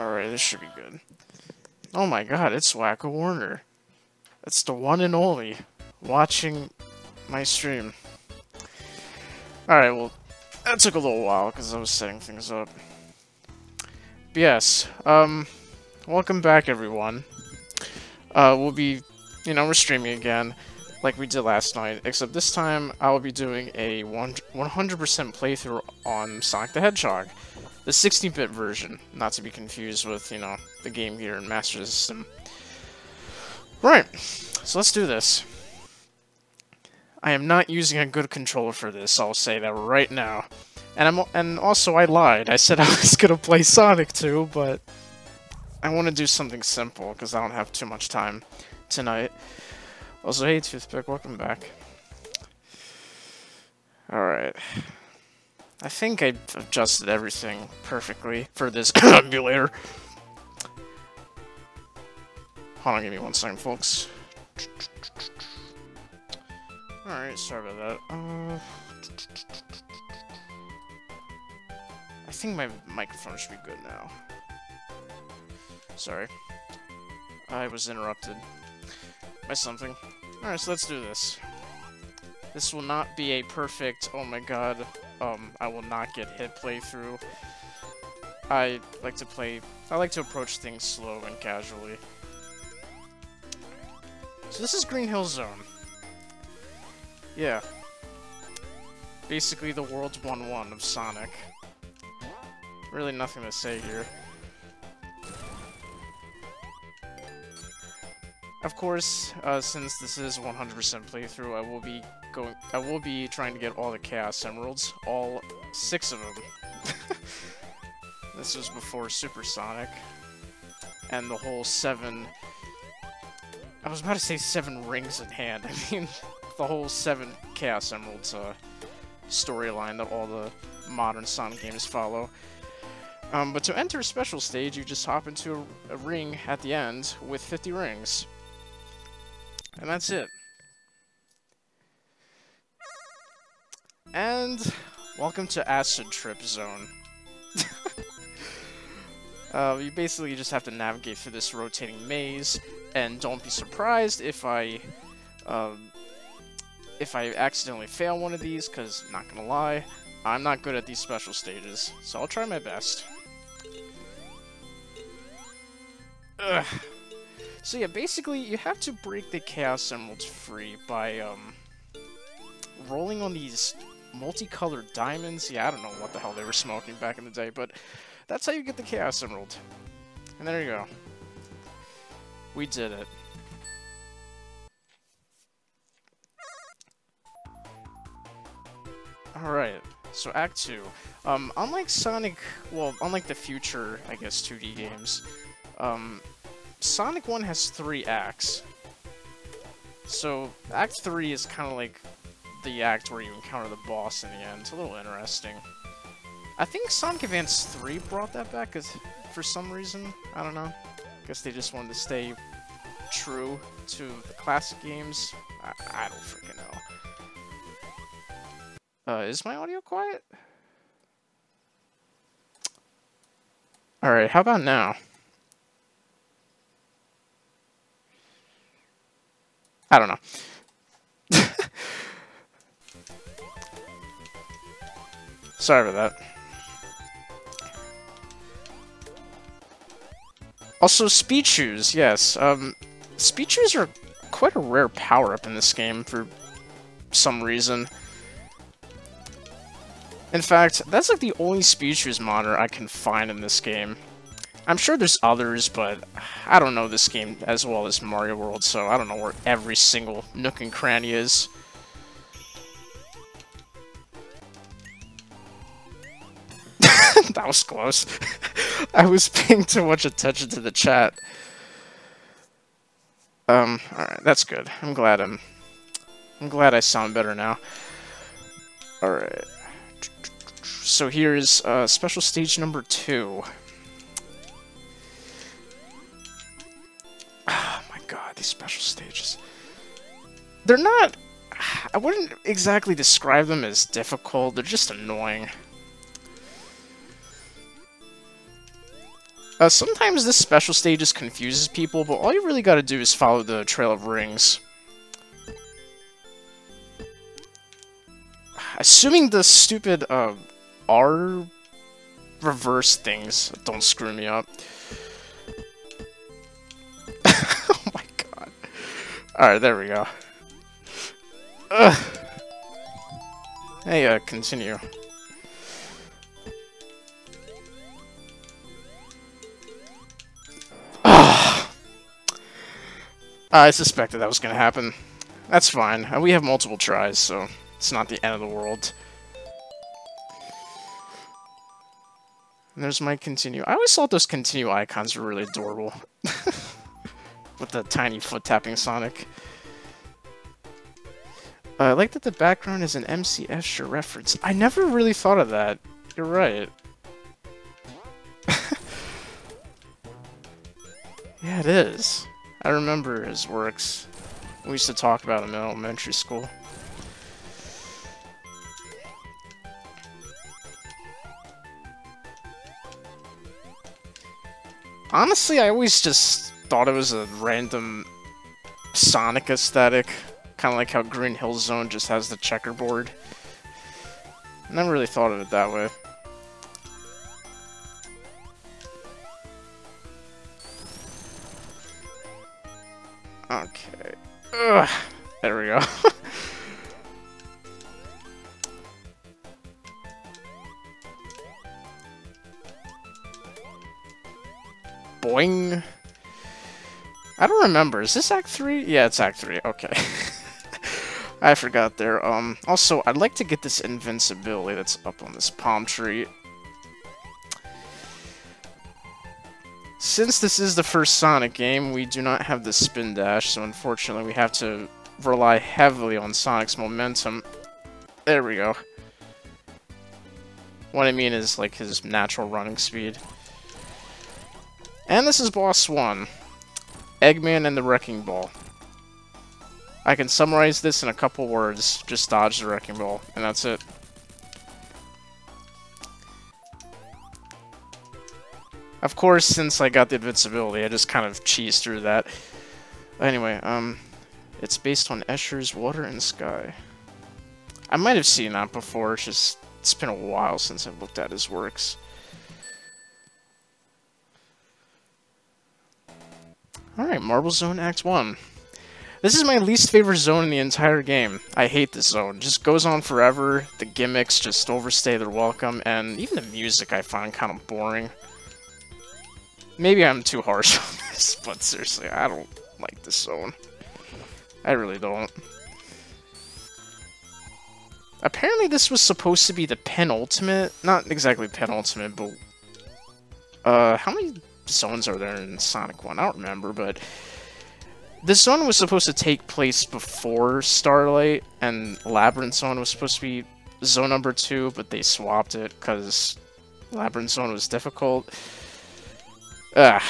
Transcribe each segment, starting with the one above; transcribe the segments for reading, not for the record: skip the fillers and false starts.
Alright, this should be good. Oh my god, it's Wacko Warner. It's the one and only watching my stream. Alright, well, that took a little while because I was setting things up. But yes, welcome back everyone. We'll be, we're streaming again like we did last night, except this time I will be doing a 100% playthrough on Sonic the Hedgehog. The 16-bit version, not to be confused with, the Game Gear and Master System. Right, so let's do this. I am not using a good controller for this, I'll say that right now. And also I lied, I said I was gonna play Sonic 2, but I want to do something simple, because I don't have too much time tonight. Also, hey Toothpick, welcome back. Alright. I think I adjusted everything perfectly for this emulator. Hold on, give me 1 second, folks. Alright, sorry about that. I think my microphone should be good now. Sorry. I was interrupted by something. Alright, so let's do this. This will not be a perfect, oh my god, I will not get hit playthrough. I like to approach things slow and casually. So this is Green Hill Zone. Yeah. Basically the world's 1-1 of Sonic. Really nothing to say here. Of course, since this is 100% playthrough, I will be trying to get all the Chaos Emeralds, all 6 of them. This was before Super Sonic, and the whole 7. I was about to say 7 rings in hand. I mean, the whole 7 Chaos Emeralds storyline that all the modern Sonic games follow. But to enter a special stage, you just hop into a ring at the end with 50 rings. And that's it. And welcome to Acid Trip Zone. You basically just have to navigate through this rotating maze, and don't be surprised if I accidentally fail one of these, because, not gonna lie, I'm not good at these special stages, so I'll try my best. Ugh. So yeah, basically, you have to break the Chaos Emeralds free by, rolling on these multicolored diamonds. Yeah, I don't know what the hell they were smoking back in the day, but that's how you get the Chaos Emerald. And there you go. We did it. Alright, so Act 2. Unlike Sonic, well, unlike the future, I guess, 2D games, Sonic 1 has 3 acts. So, Act 3 is kind of like the act where you encounter the boss in the end. It's a little interesting. I think Sonic Advance 3 brought that back for some reason. I don't know. Guess they just wanted to stay true to the classic games. I don't freaking know. Is my audio quiet? Alright, how about now? I don't know. Sorry about that. Also, speed shoes, yes. Speed shoes are quite a rare power-up in this game for some reason. In fact, that's like the only speed shoes monitor I can find in this game. I'm sure there's others, but I don't know this game as well as Mario World, so I don't know where every single nook and cranny is. That was close. I was paying too much attention to the chat. Alright, that's good. I'm glad I sound better now. Alright. So here's special stage number 2. Oh my god, these special stages. They're not... I wouldn't exactly describe them as difficult, they're just annoying. Sometimes this special stages confuses people, but all you really gotta do is follow the trail of rings. Assuming the stupid, R reverse things don't screw me up. Oh my god. Alright, there we go. Ugh. Hey, continue. I suspected that was gonna happen. That's fine. We have multiple tries, so it's not the end of the world. And there's my continue. I always thought those continue icons were really adorable. With the tiny foot tapping Sonic. I like that the background is an MC Escher reference. I never really thought of that. You're right. Yeah, it is. I remember his works. We used to talk about him in elementary school. Honestly, I always just thought it was a random Sonic aesthetic. Kind of like how Green Hill Zone just has the checkerboard. Never really thought of it that way. Okay. Ugh. There we go. Boing. I don't remember. Is this Act 3? Yeah, it's Act 3. Okay. I forgot there. Also, I'd like to get this invincibility that's up on this palm tree. Since this is the first Sonic game, we do not have the spin dash, so unfortunately we have to rely heavily on Sonic's momentum. There we go. What I mean is, like, his natural running speed. And this is Boss 1. Eggman and the Wrecking Ball. I can summarize this in a couple words. Just dodge the Wrecking Ball, and that's it. Of course, since I got the invincibility, I just kind of cheesed through that. Anyway, it's based on Escher's Water and Sky. I might have seen that before, it's been a while since I've looked at his works. Alright, Marble Zone Act 1. This is my least favorite zone in the entire game. I hate this zone. It just goes on forever, the gimmicks just overstay their welcome, and even the music I find kind of boring. Maybe I'm too harsh on this, but seriously, I don't like this zone. I really don't. Apparently this was supposed to be the penultimate, not exactly penultimate, but how many zones are there in Sonic 1? I don't remember, but this zone was supposed to take place before Starlight, and Labyrinth Zone was supposed to be zone number 2, but they swapped it because Labyrinth Zone was difficult. Kind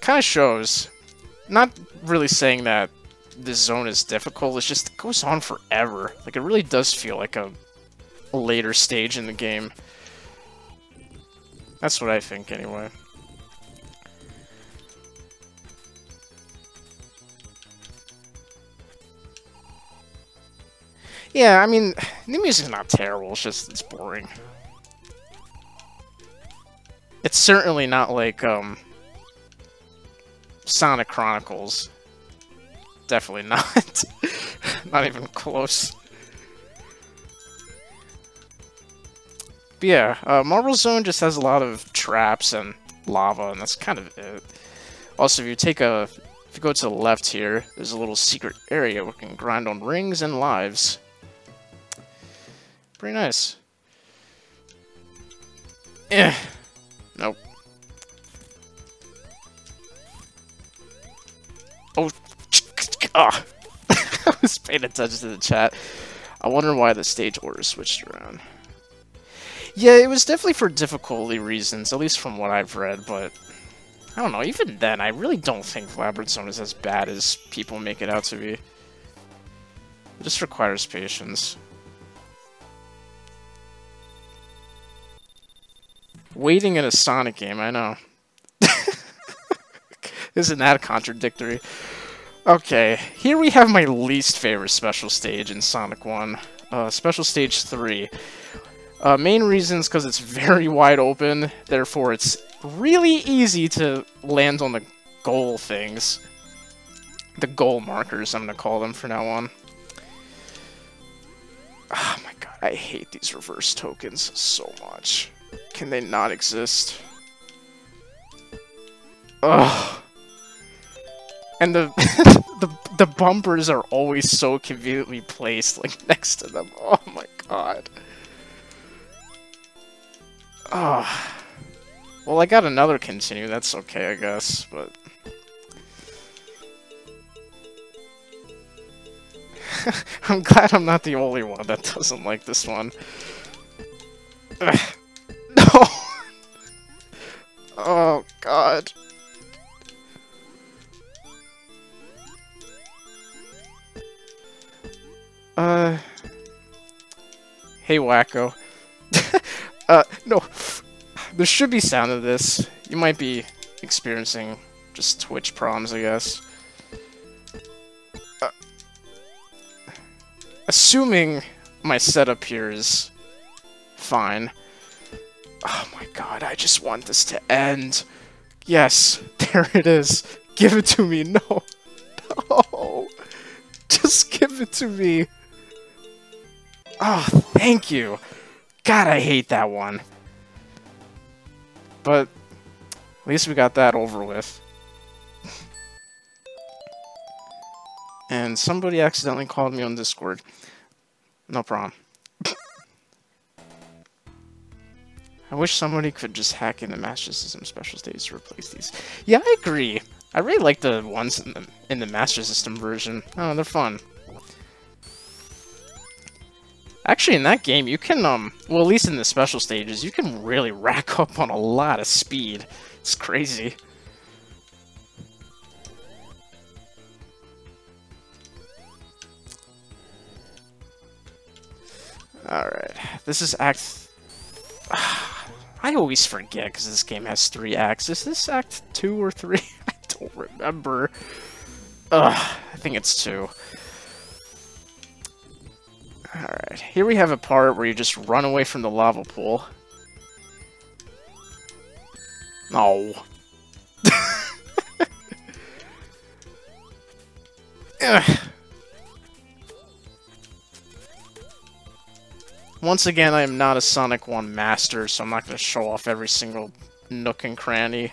of shows. Not really saying that this zone is difficult, it's just it goes on forever. Like, it really does feel like a later stage in the game. That's what I think, anyway. Yeah, I mean, the music's not terrible, it's boring. It's certainly not like, Sonic Chronicles. Definitely not. Not even close. But yeah, Marble Zone just has a lot of traps and lava, and that's kind of it. Also, if you go to the left here, there's a little secret area where you can grind on rings and lives. Pretty nice. Nope. Oh, I was paying attention to the chat. I wonder why the stage order switched around. Yeah, it was definitely for difficulty reasons, at least from what I've read, but I don't know, even then, I really don't think Labyrinth Zone is as bad as people make it out to be. It just requires patience. Waiting in a Sonic game, I know. Isn't that contradictory? Okay, here we have my least favorite special stage in Sonic 1. Special Stage 3. Main reasons because it's very wide open, therefore it's really easy to land on the goal things. The goal markers, I'm gonna call them from now on. Oh my god, I hate these reverse tokens so much. Can they not exist? Ugh. And the bumpers are always so conveniently placed, like, next to them. Oh my god. Oh. Well, I got another continue, that's okay, I guess, but... I'm glad I'm not the only one that doesn't like this one. Ugh. No! Oh, God. Hey, Wacko. No. There should be sound of this. You might be experiencing just Twitch problems, I guess. Assuming my setup here is fine. Oh my god, I just want this to end. Yes, there it is. Give it to me. No. No. Just give it to me. Oh, thank you. God, I hate that one. But at least we got that over with. And somebody accidentally called me on Discord. No problem. I wish somebody could just hack in the Master System special stages to replace these. Yeah, I agree. I really like the ones in the Master System version. Oh, they're fun. Actually, in that game, you can, well, at least in the special stages, you can really rack up on a lot of speed. It's crazy. Alright, this is Act... I always forget, because this game has 3 acts. Is this Act 2 or 3? I don't remember. Ugh, I think it's 2. Alright, here we have a part where you just run away from the lava pool. No. Once again, I am not a Sonic 1 master, so I'm not going to show off every single nook and cranny.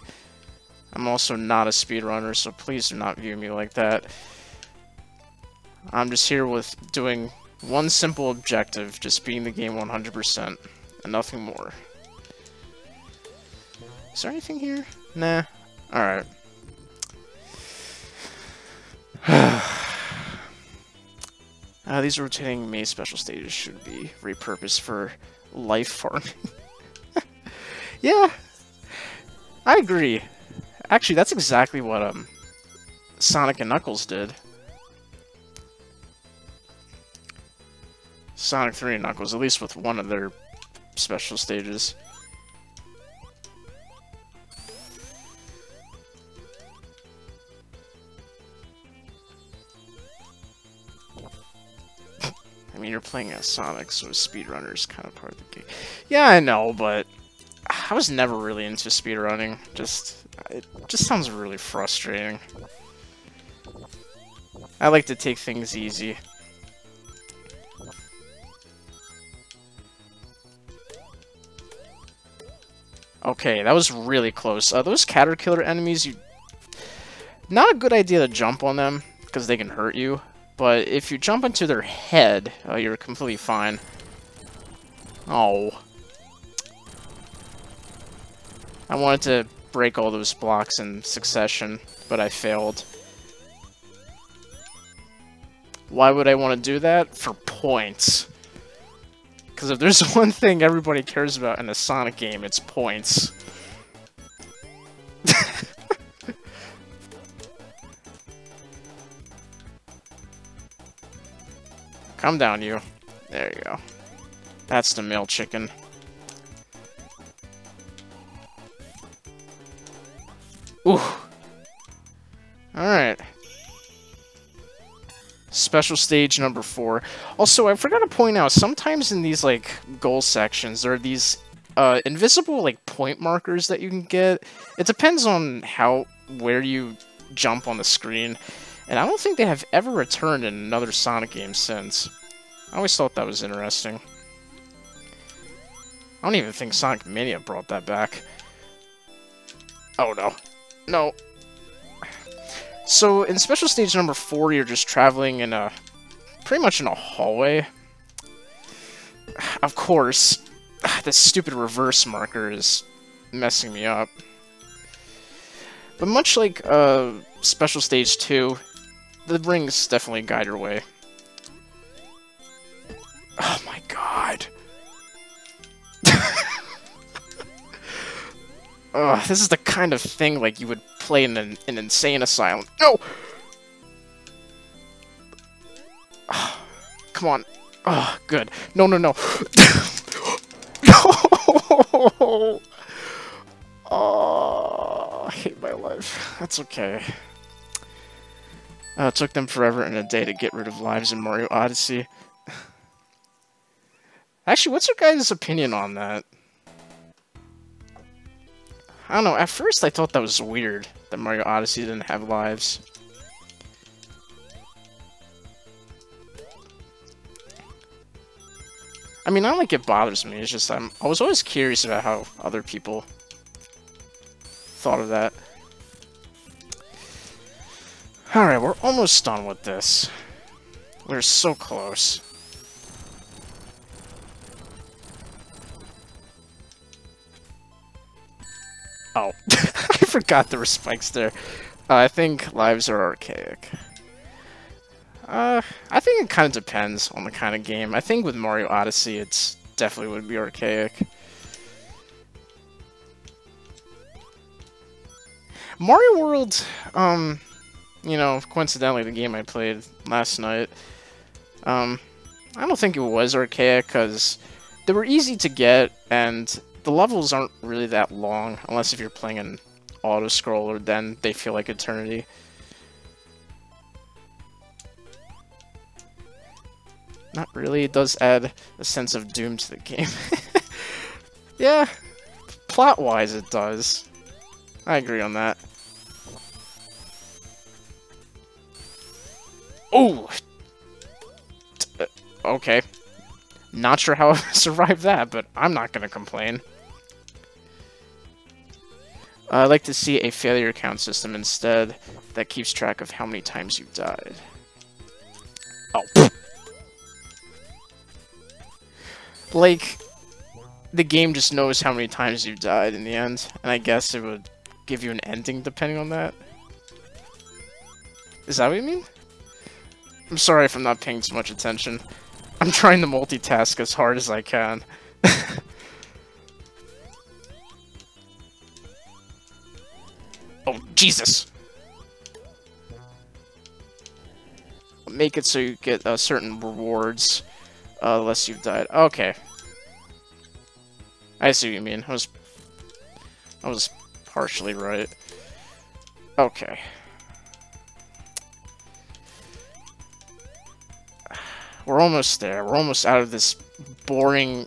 I'm also not a speedrunner, so please do not view me like that. I'm just here with doing one simple objective, just beating the game 100%, and nothing more. Is there anything here? Nah. Alright. These rotating maze special stages should be repurposed for life farming. Yeah, I agree. Actually, that's exactly what Sonic and Knuckles did. Sonic 3 and Knuckles, at least with one of their special stages. I mean, you're playing as Sonic, so speedrunner is kind of part of the game. Yeah, I know, but I was never really into speedrunning. It just sounds really frustrating. I like to take things easy. Okay, that was really close. Those Caterpillar enemies, not a good idea to jump on them, because they can hurt you. But if you jump into their head, you're completely fine. Oh. I wanted to break all those blocks in succession, but I failed. Why would I want to do that? For points. Because if there's one thing everybody cares about in a Sonic game, it's points. Calm down, you. There you go. That's the male chicken. Ooh. Alright. Special stage number 4. Also, I forgot to point out, sometimes in these, like, goal sections, there are these invisible, like, point markers that you can get. It depends on where you jump on the screen. And I don't think they have ever returned in another Sonic game since. I always thought that was interesting. I don't even think Sonic Mania brought that back. Oh, no. No. So, in Special Stage number 4, you're just traveling in pretty much in a hallway. Of course, this stupid reverse marker is messing me up. But much like Special Stage 2, the rings definitely guide your way. Oh my god. This is the kind of thing like you would play in an insane asylum. No! Come on. Oh, good. No, no, no. No! Oh, I hate my life. That's okay. It took them forever and a day to get rid of lives in Mario Odyssey. Actually, what's your guys' opinion on that? I don't know, at first I thought that was weird, that Mario Odyssey didn't have lives. I mean, not like it bothers me, it's just I was always curious about how other people thought of that. Alright, we're almost done with this. We're so close. Oh, I forgot there were spikes there. I think lives are archaic. I think it kind of depends on the kind of game. I think with Mario Odyssey, it's definitely would be archaic. Mario World, you know, coincidentally, the game I played last night, I don't think it was archaic because they were easy to get and the levels aren't really that long, unless if you're playing an auto-scroller, then they feel like eternity. Not really, it does add a sense of doom to the game. Yeah, plot-wise it does. I agree on that. Oh! Okay. Not sure how I survived that, but I'm not gonna complain. I'd like to see a failure count system instead that keeps track of how many times you've died. Oh. Like, the game just knows how many times you've died in the end, and I guess it would give you an ending depending on that. Is that what you mean? I'm sorry if I'm not paying too much attention. I'm trying to multitask as hard as I can. Oh, Jesus! Make it so you get certain rewards, unless you've died. Okay. I see what you mean. I was partially right. Okay. We're almost there. We're almost out of this boring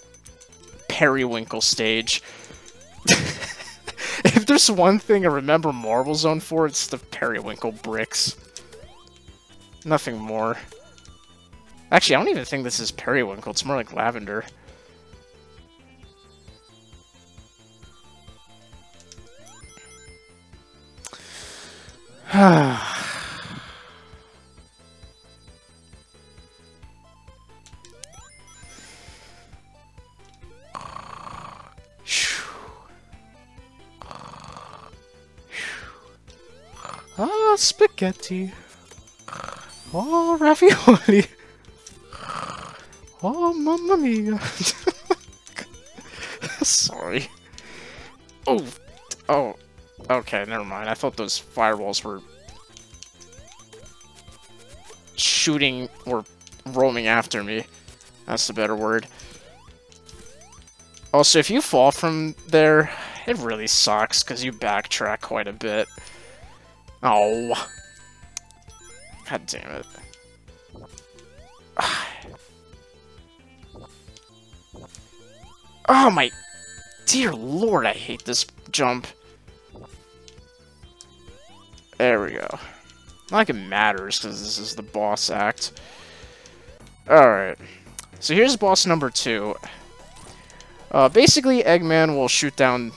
periwinkle stage. If there's one thing I remember Marble Zone for, it's the periwinkle bricks. Nothing more. Actually, I don't even think this is periwinkle. It's more like lavender. Ah, spaghetti. Oh, ravioli. Oh, mamma mia. Sorry. Oh. Oh. Okay, never mind. I thought those fireballs were shooting or roaming after me. That's the better word. Also, if you fall from there, it really sucks because you backtrack quite a bit. Oh. God damn it. Oh my dear lord, I hate this jump. There we go. Not like it matters, because this is the boss act. Alright. So here's boss number 2. Basically, Eggman will shoot down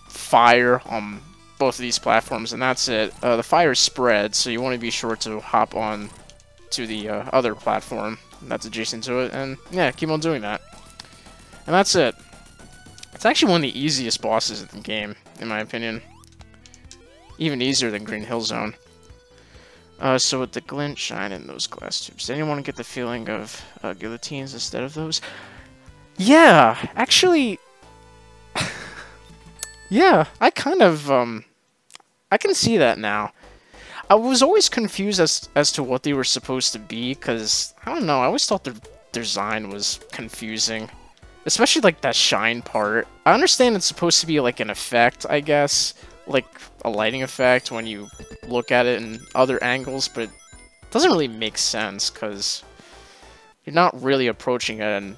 fire on both of these platforms, and that's it. The fire spreads, so you want to be sure to hop on to the other platform that's adjacent to it, and yeah, keep on doing that. And that's it. It's actually one of the easiest bosses in the game, in my opinion. Even easier than Green Hill Zone. So with the glint shine in those glass tubes, did anyone get the feeling of guillotines instead of those? Yeah, actually... yeah, I kind of, I can see that now. I was always confused as to what they were supposed to be, because, I don't know, I always thought their design was confusing. Especially, like, that shine part. I understand it's supposed to be, like, an effect, I guess. Like, a lighting effect when you look at it in other angles, but it doesn't really make sense, because you're not really approaching it in...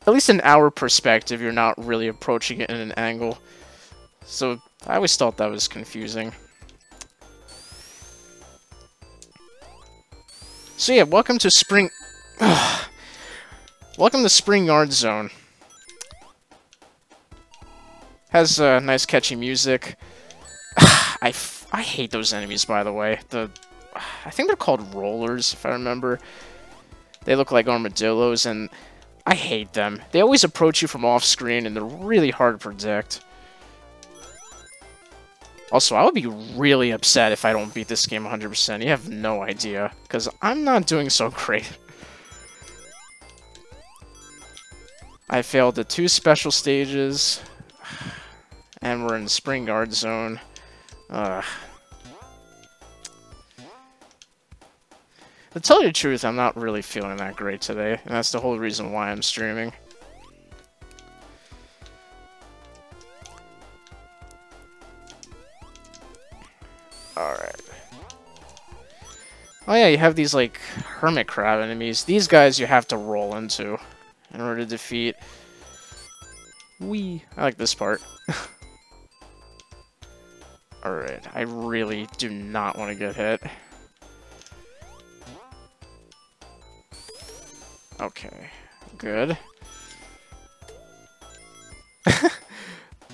At least in our perspective, you're not really approaching it in an angle. So, I always thought that was confusing. So yeah, welcome to Spring... welcome to Spring Yard Zone. Has nice catchy music. I hate those enemies, by the way. I think they're called rollers, if I remember. They look like armadillos, and I hate them. They always approach you from off-screen, and they're really hard to predict. Also, I would be really upset if I don't beat this game 100%. You have no idea, because I'm not doing so great. I failed the 2 special stages, and we're in Spring Guard Zone. To tell you the truth, I'm not really feeling that great today, and that's the whole reason why I'm streaming. Alright. Oh yeah, you have these, like, hermit crab enemies. These guys you have to roll into in order to defeat. Whee! I like this part. Alright, I really do not want to get hit. Okay, good.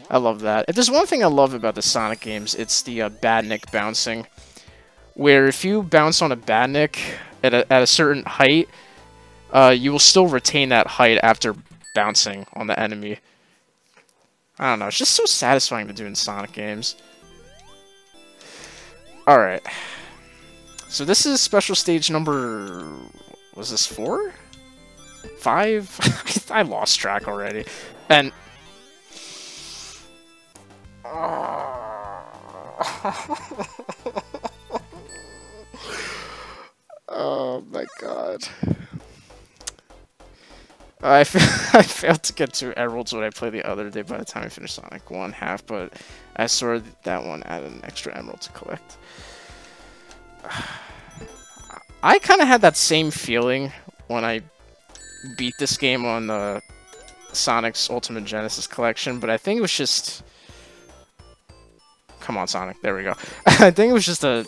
I love that. If there's one thing I love about the Sonic games, it's the badnik bouncing. Where if you bounce on a badnik at a certain height, you will still retain that height after bouncing on the enemy. I don't know, it's just so satisfying to do in Sonic games. Alright. So this is special stage number... was this 4? 5? I lost track already. And... oh my god. I failed to get 2 emeralds when I played the other day by the time I finished Sonic 1 half, but I saw that one added an extra emerald to collect. I kind of had that same feeling when I beat this game on Sonic's Ultimate Genesis Collection, but I think it was just... Come on, Sonic. There we go. I think it was just a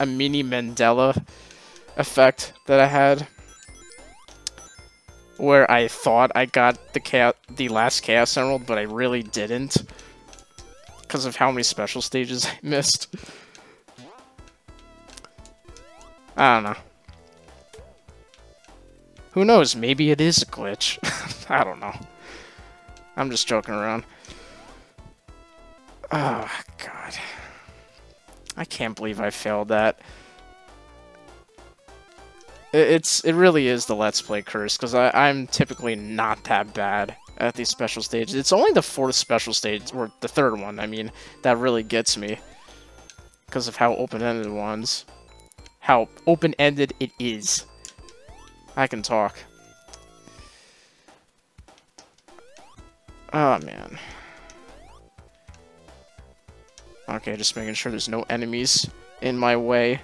mini Mandela effect that I had, where I thought I got the last Chaos Emerald, but I really didn't, because of how many special stages I missed. I don't know. Who knows? Maybe it is a glitch. I don't know. I'm just joking around. Oh, God. I can't believe I failed that. It really is the Let's Play curse, because I'm typically not that bad at these special stages. It's only the 4th special stage, or the 3rd one, I mean, that really gets me. Because of how open-ended how open-ended it is. I can talk. Oh, man. Okay, just making sure there's no enemies in my way.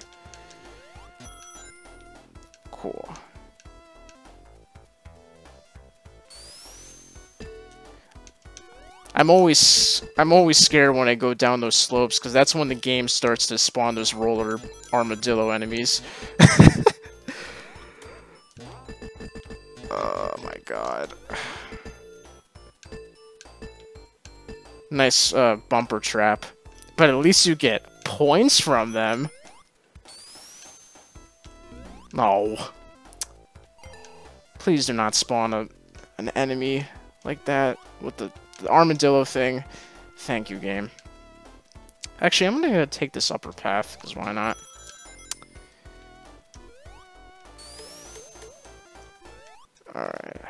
I'm always scared when I go down those slopes, because that's when the game starts to spawn those roller armadillo enemies. Oh my god. Nice bumper trap. But at least you get points from them. No. Please do not spawn an enemy like that with the armadillo thing. Thank you, game. Actually, I'm gonna take this upper path, because why not? Alright.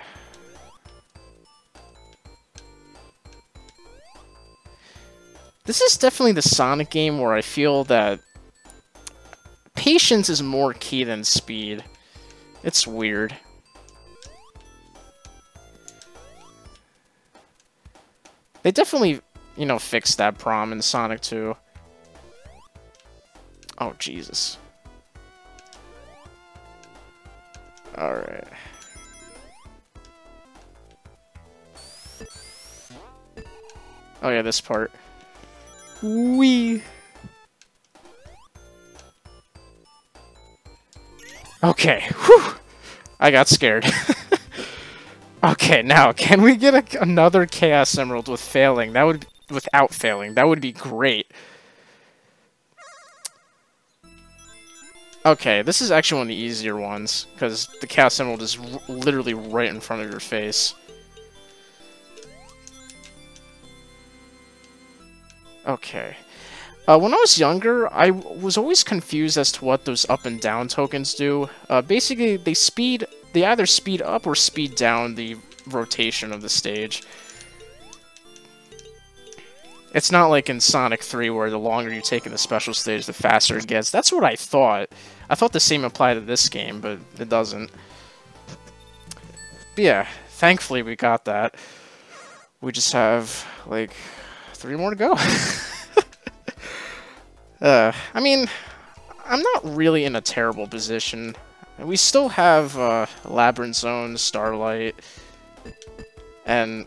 This is definitely the Sonic game where I feel that patience is more key than speed. It's weird. They definitely, you know, fixed that problem in Sonic 2. Oh, Jesus. Alright. Oh yeah, this part. Wee. Okay. Whew. I got scared. Okay, now can we get another Chaos Emerald with failing? That would without failing. That would be great. Okay, this is actually one of the easier ones because the Chaos Emerald is literally right in front of your face. Okay. When I was younger, I was always confused as to what those up and down tokens do. Basically, they either speed up or speed down the rotation of the stage. It's not like in Sonic 3 where the longer you take in the special stage, the faster it gets. That's what I thought. I thought the same applied to this game, but it doesn't. But yeah, thankfully we got that. We just have, like, 3 more to go. I mean, I'm not really in a terrible position. We still have Labyrinth Zone, Starlight, and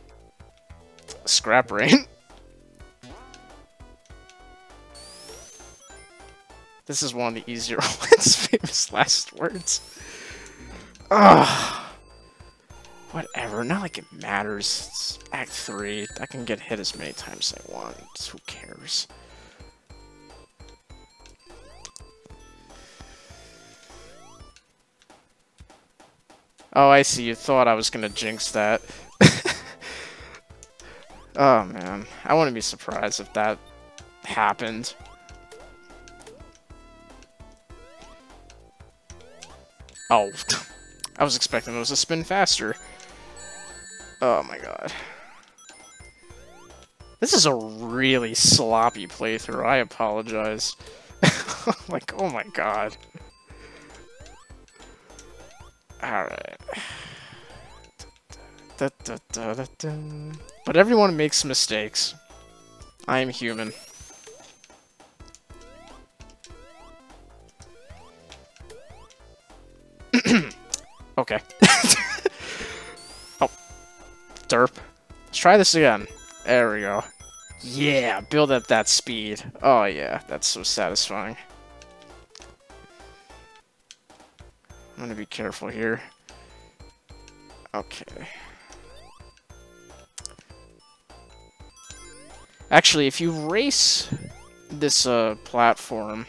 Scrap Rain. This is one of the easier ones. Famous last words. Ugh. Whatever, not like it matters. It's Act 3. I can get hit as many times as I want. Who cares? Oh, I see. You thought I was gonna jinx that. Oh, man. I wouldn't be surprised if that happened. Oh. I was expecting those to spin faster. Oh, my God. This is a really sloppy playthrough. I apologize. Like, oh, my God. Alright. But everyone makes mistakes. I am human. Okay. Oh. Derp. Let's try this again. There we go. Yeah, build up that speed. Oh yeah, that's so satisfying. I'm gonna be careful here. Okay. Actually, if you race this platform,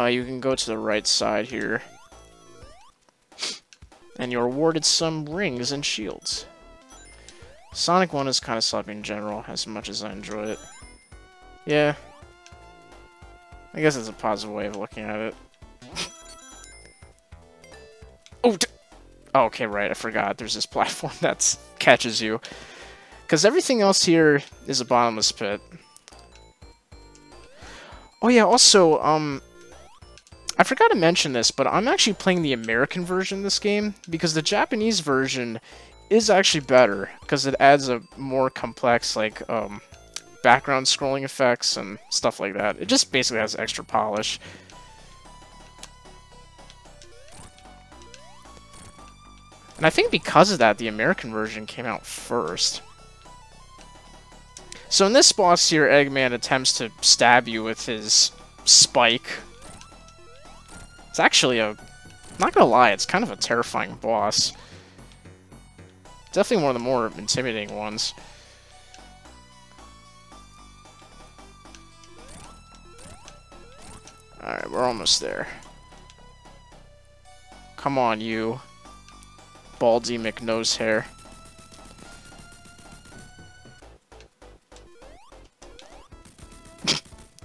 you can go to the right side here. And you're awarded some rings and shields. Sonic 1 is kind of sloppy in general, as much as I enjoy it. Yeah. I guess it's a positive way of looking at it. Oh, okay, right, I forgot. There's this platform that catches you. Because everything else here is a bottomless pit. Oh yeah, also, I forgot to mention this, but I'm actually playing the American version of this game, because the Japanese version is actually better, because it adds a more complex, like, background scrolling effects and stuff like that. It just basically has extra polish. And I think because of that, the American version came out first. So in this boss here, Eggman attempts to stab you with his spike. It's actually a... Not gonna lie, it's kind of a terrifying boss. Definitely one of the more intimidating ones. Alright, we're almost there. Come on, you. Baldy McNosehair.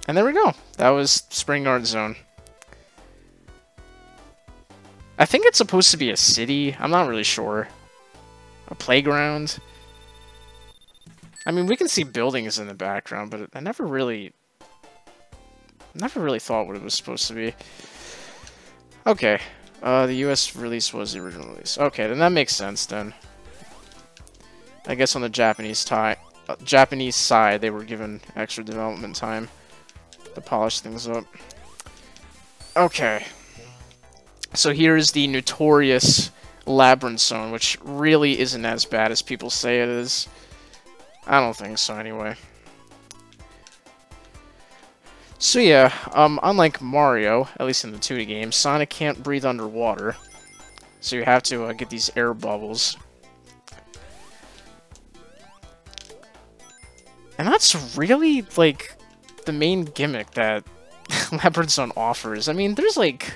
And there we go. That was Spring Guard Zone. I think it's supposed to be a city. I'm not really sure. A playground. I mean, we can see buildings in the background, but I never really thought what it was supposed to be. Okay. The US release was the original release. Okay, then that makes sense then. I guess on the Japanese side, they were given extra development time to polish things up. Okay. So here's the notorious Labyrinth Zone, which really isn't as bad as people say it is. I don't think so, anyway. So yeah, unlike Mario, at least in the 2D game, Sonic can't breathe underwater. So you have to get these air bubbles. And that's really, like, the main gimmick that Labyrinth Zone offers. I mean, there's, like,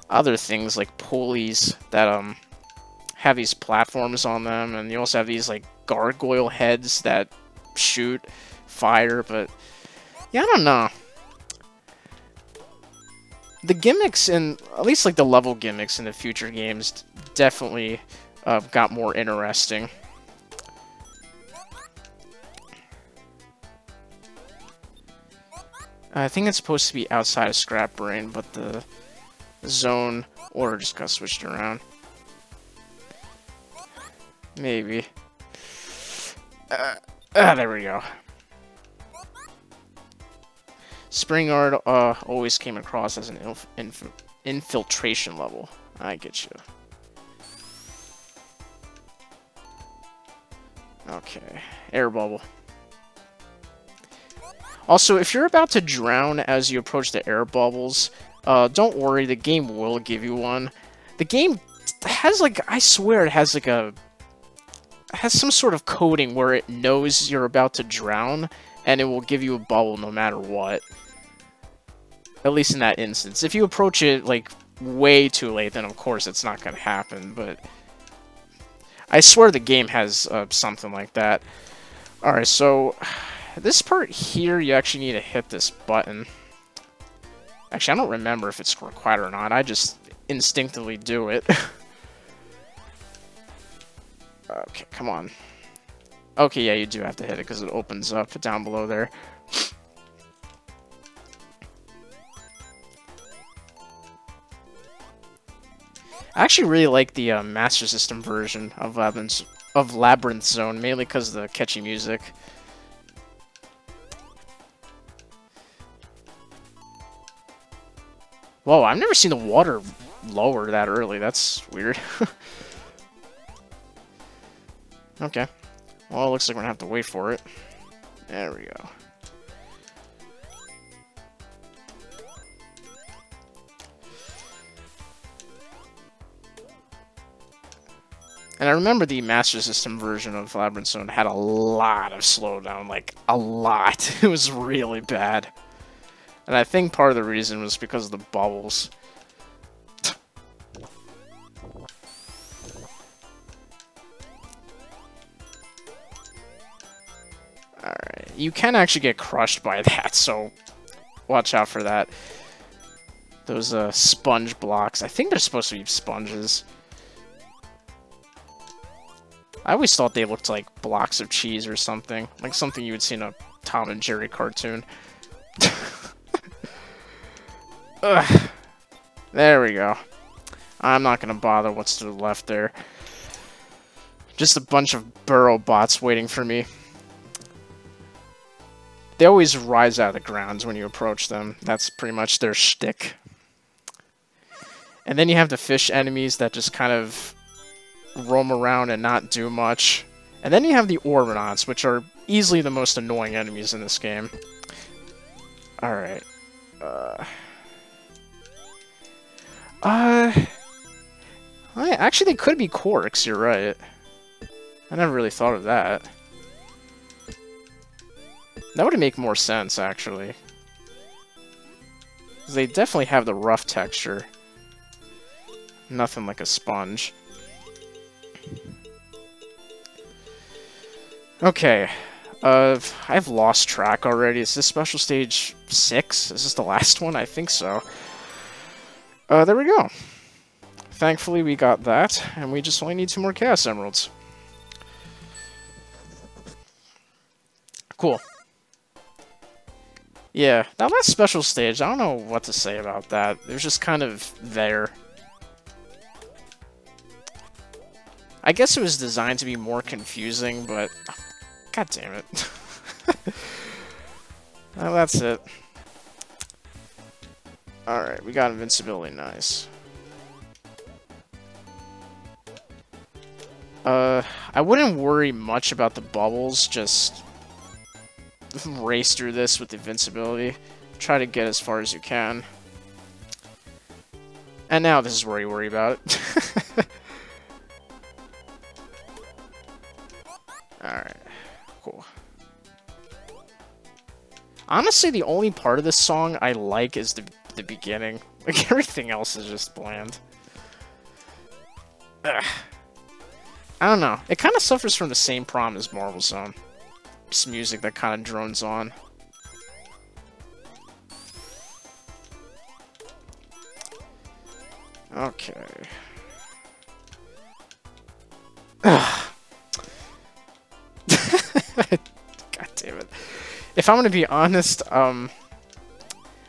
other things, like pulleys that, have these platforms on them, and you also have these, like, gargoyle heads that shoot fire, but... Yeah, I don't know. The gimmicks in, at least like the level gimmicks in the future games, definitely got more interesting. I think it's supposed to be outside of Scrap Brain, but the zone order just got switched around. Maybe. There we go. Springard always came across as an infiltration level. I get you. Okay, air bubble. Also, if you're about to drown as you approach the air bubbles, don't worry, the game will give you one. The game has, like, I swear it has, like, has some sort of coding where it knows you're about to drown, and it will give you a bubble no matter what. At least in that instance. If you approach it, like, way too late, then of course it's not going to happen, but... I swear the game has something like that. Alright, so... This part here, you actually need to hit this button. Actually, I don't remember if it's required or not. I just instinctively do it. Okay, come on. Okay, yeah, you do have to hit it because it opens up down below there. I actually really like the Master System version of Labyrinth Zone, mainly because of the catchy music. Whoa, I've never seen the water lower that early. That's weird. Okay. Well, it looks like we're gonna have to wait for it. There we go. And I remember the Master System version of Labyrinth Zone had a lot of slowdown, like, a lot. It was really bad. And I think part of the reason was because of the bubbles. Alright, you can actually get crushed by that, so watch out for that. Those sponge blocks, I think they're supposed to be sponges. I always thought they looked like blocks of cheese or something. Like something you would see in a Tom and Jerry cartoon. Ugh. There we go. I'm not gonna bother what's to the left there. Just a bunch of burrow bots waiting for me. They always rise out of the ground when you approach them. That's pretty much their shtick. And then you have the fish enemies that just kind of roam around and not do much. And then you have the Orbinauts, which are easily the most annoying enemies in this game. Alright. Actually, they could be quirks, you're right. I never really thought of that. That would make more sense, actually. They definitely have the rough texture. Nothing like a sponge. Okay. I've lost track already. Is this special stage 6? Is this the last one? I think so. There we go. Thankfully, we got that, and we just only need 2 more Chaos Emeralds. Cool. Yeah, that last special stage, I don't know what to say about that. It was just kind of there. I guess it was designed to be more confusing, but... God damn it. Well, that's it. Alright, we got invincibility, nice. I wouldn't worry much about the bubbles, just race through this with invincibility. Try to get as far as you can. And now this is where you worry about it. Alright, cool. Honestly, the only part of this song I like is the beginning. Like, everything else is just bland. Ugh. I don't know. It kind of suffers from the same problem as Marble Zone. Just music that kind of drones on. Okay. God damn it. If I'm gonna be honest, I'm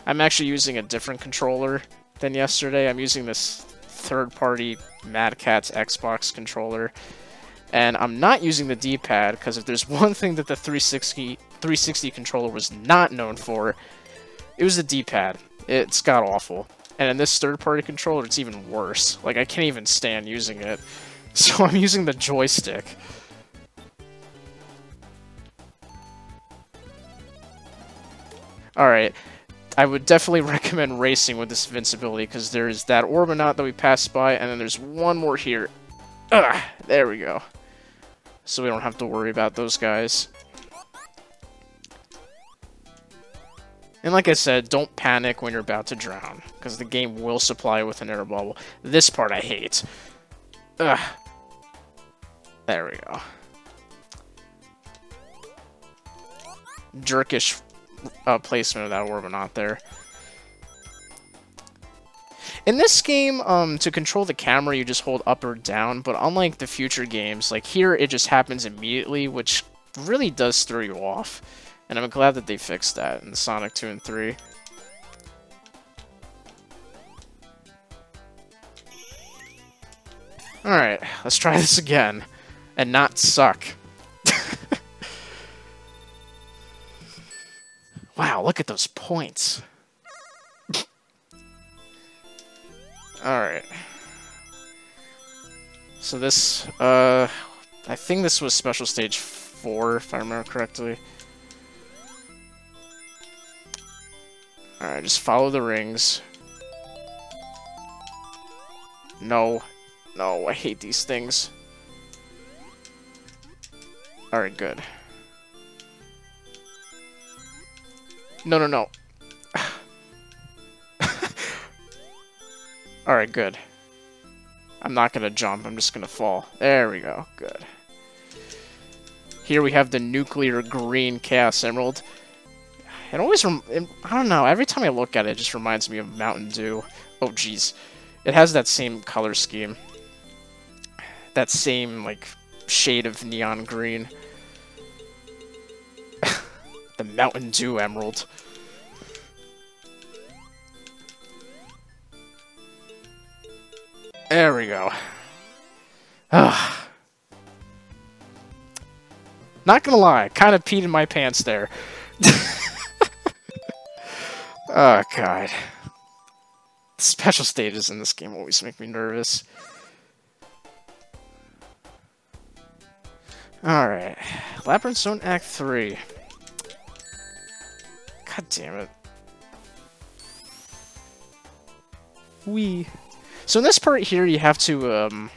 actually using a different controller than yesterday. I'm using this third-party Mad Catz Xbox controller. And I'm not using the D-pad, because if there's one thing that the 360 controller was not known for, it was the D-pad. It's god-awful. And in this third-party controller, it's even worse. Like, I can't even stand using it. So I'm using the joystick. Alright. I would definitely recommend racing with this invincibility, because there's that Orbinaut that we passed by, and then there's one more here. Ugh, there we go. So we don't have to worry about those guys. And like I said, don't panic when you're about to drown, because the game will supply you with an air bubble. This part I hate. Ugh. There we go. Jerkish placement of that Orbinaut there. In this game, to control the camera, you just hold up or down, but unlike the future games, like here, it just happens immediately, which really does throw you off. And I'm glad that they fixed that in Sonic 2 and 3. Alright, let's try this again, and not suck. Wow, look at those points. Alright. So this, I think this was Special Stage 4, if I remember correctly. Alright, just follow the rings. No. No, I hate these things. Alright, good. No, no, no. Alright, good. I'm not gonna jump, I'm just gonna fall. There we go, good. Here we have the nuclear green Chaos Emerald. It always, I don't know, every time I look at it, it just reminds me of Mountain Dew. Oh, jeez. It has that same color scheme. That same, like, shade of neon green. The Mountain Dew Emerald. There we go. Not gonna lie, kind of peed in my pants there. Oh, God. Special stages in this game always make me nervous. Alright. Labyrinth Zone Act 3. God damn it. Whee. So in this part here, you have to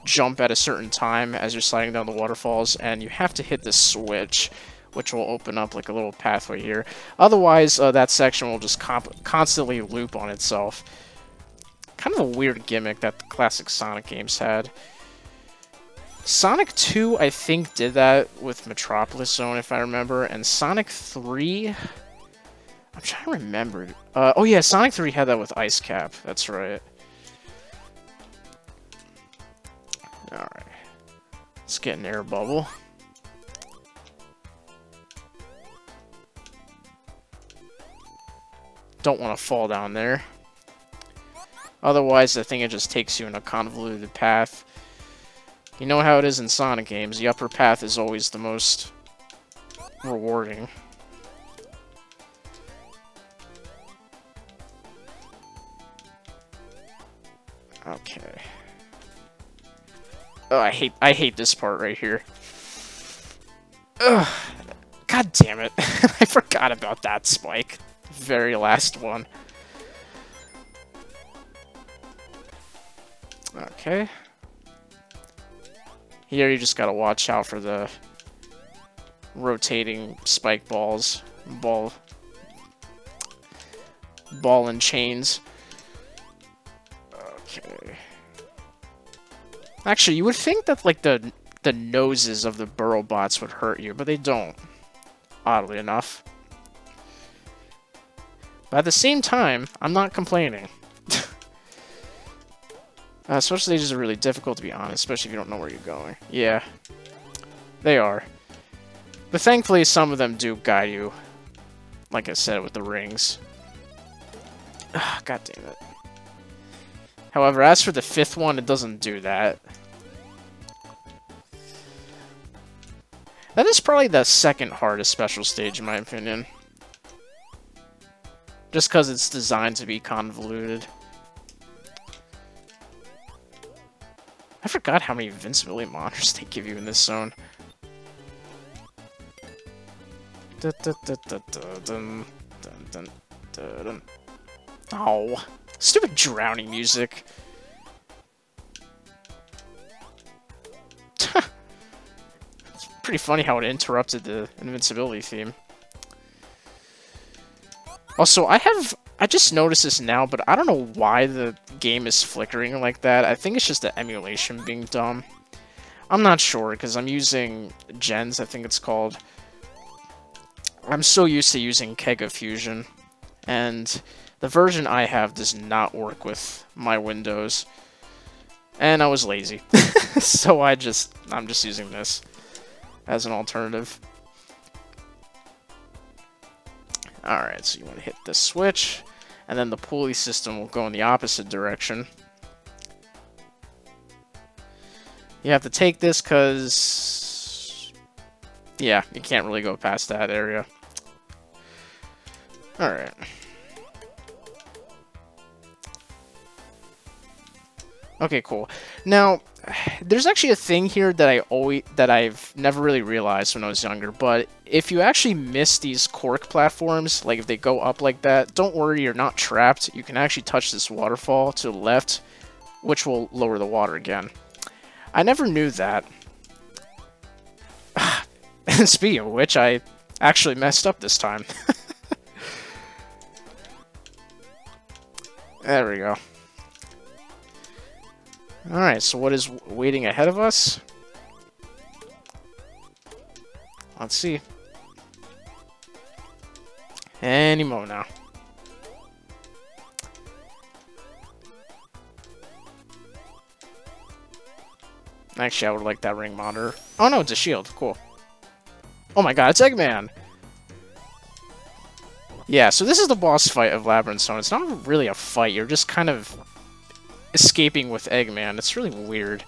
jump at a certain time as you're sliding down the waterfalls, and you have to hit the switch, which will open up like a little pathway here. Otherwise, that section will just constantly loop on itself. Kind of a weird gimmick that the classic Sonic games had. Sonic 2, I think, did that with Metropolis Zone, if I remember, and Sonic 3... I'm trying to remember. Oh yeah, Sonic 3 had that with Ice Cap. That's right. Alright. Let's get an air bubble. Don't want to fall down there. Otherwise, I think it just takes you in a convoluted path. You know how it is in Sonic games. The upper path is always the most rewarding. Okay. Oh, I hate this part right here. Ugh. God damn it. I forgot about that spike. Very last one. Okay. Here you just gotta watch out for the rotating spike balls. Ball and chains. Okay. Actually, you would think that like the noses of the burrow bots would hurt you, but they don't. Oddly enough. But at the same time, I'm not complaining. Special stages are really difficult, to be honest, especially if you don't know where you're going. Yeah, they are. But thankfully, some of them do guide you, like I said, with the rings. Ugh, God damn it. However, as for the fifth one, it doesn't do that. That is probably the second hardest special stage, in my opinion. Just because it's designed to be convoluted. I forgot how many invincibility monsters they give you in this zone. Oh, stupid drowning music. It's pretty funny how it interrupted the invincibility theme. Also, I just noticed this now, but I don't know why the game is flickering like that. I think it's just the emulation being dumb. I'm not sure, because I'm using Gens, I think it's called. I'm so used to using Kega Fusion, and the version I have does not work with my Windows. And I was lazy, so I'm just using this as an alternative. Alright, so you want to hit this switch, and then the pulley system will go in the opposite direction. You have to take this because, yeah, you can't really go past that area. Alright. Okay, cool. Now, there's actually a thing here that I've never really realized when I was younger, but if you actually miss these cork platforms, like if they go up like that, don't worry, you're not trapped. You can actually touch this waterfall to the left, which will lower the water again. I never knew that. And speaking of which, I actually messed up this time. There we go. Alright, so what is waiting ahead of us? Let's see. Any moment now. Actually, I would like that ring monitor. Oh no, it's a shield. Cool. Oh my god, it's Eggman! Yeah, so this is the boss fight of Labyrinth Zone. It's not really a fight, you're just kind of escaping with Eggman. It's really weird.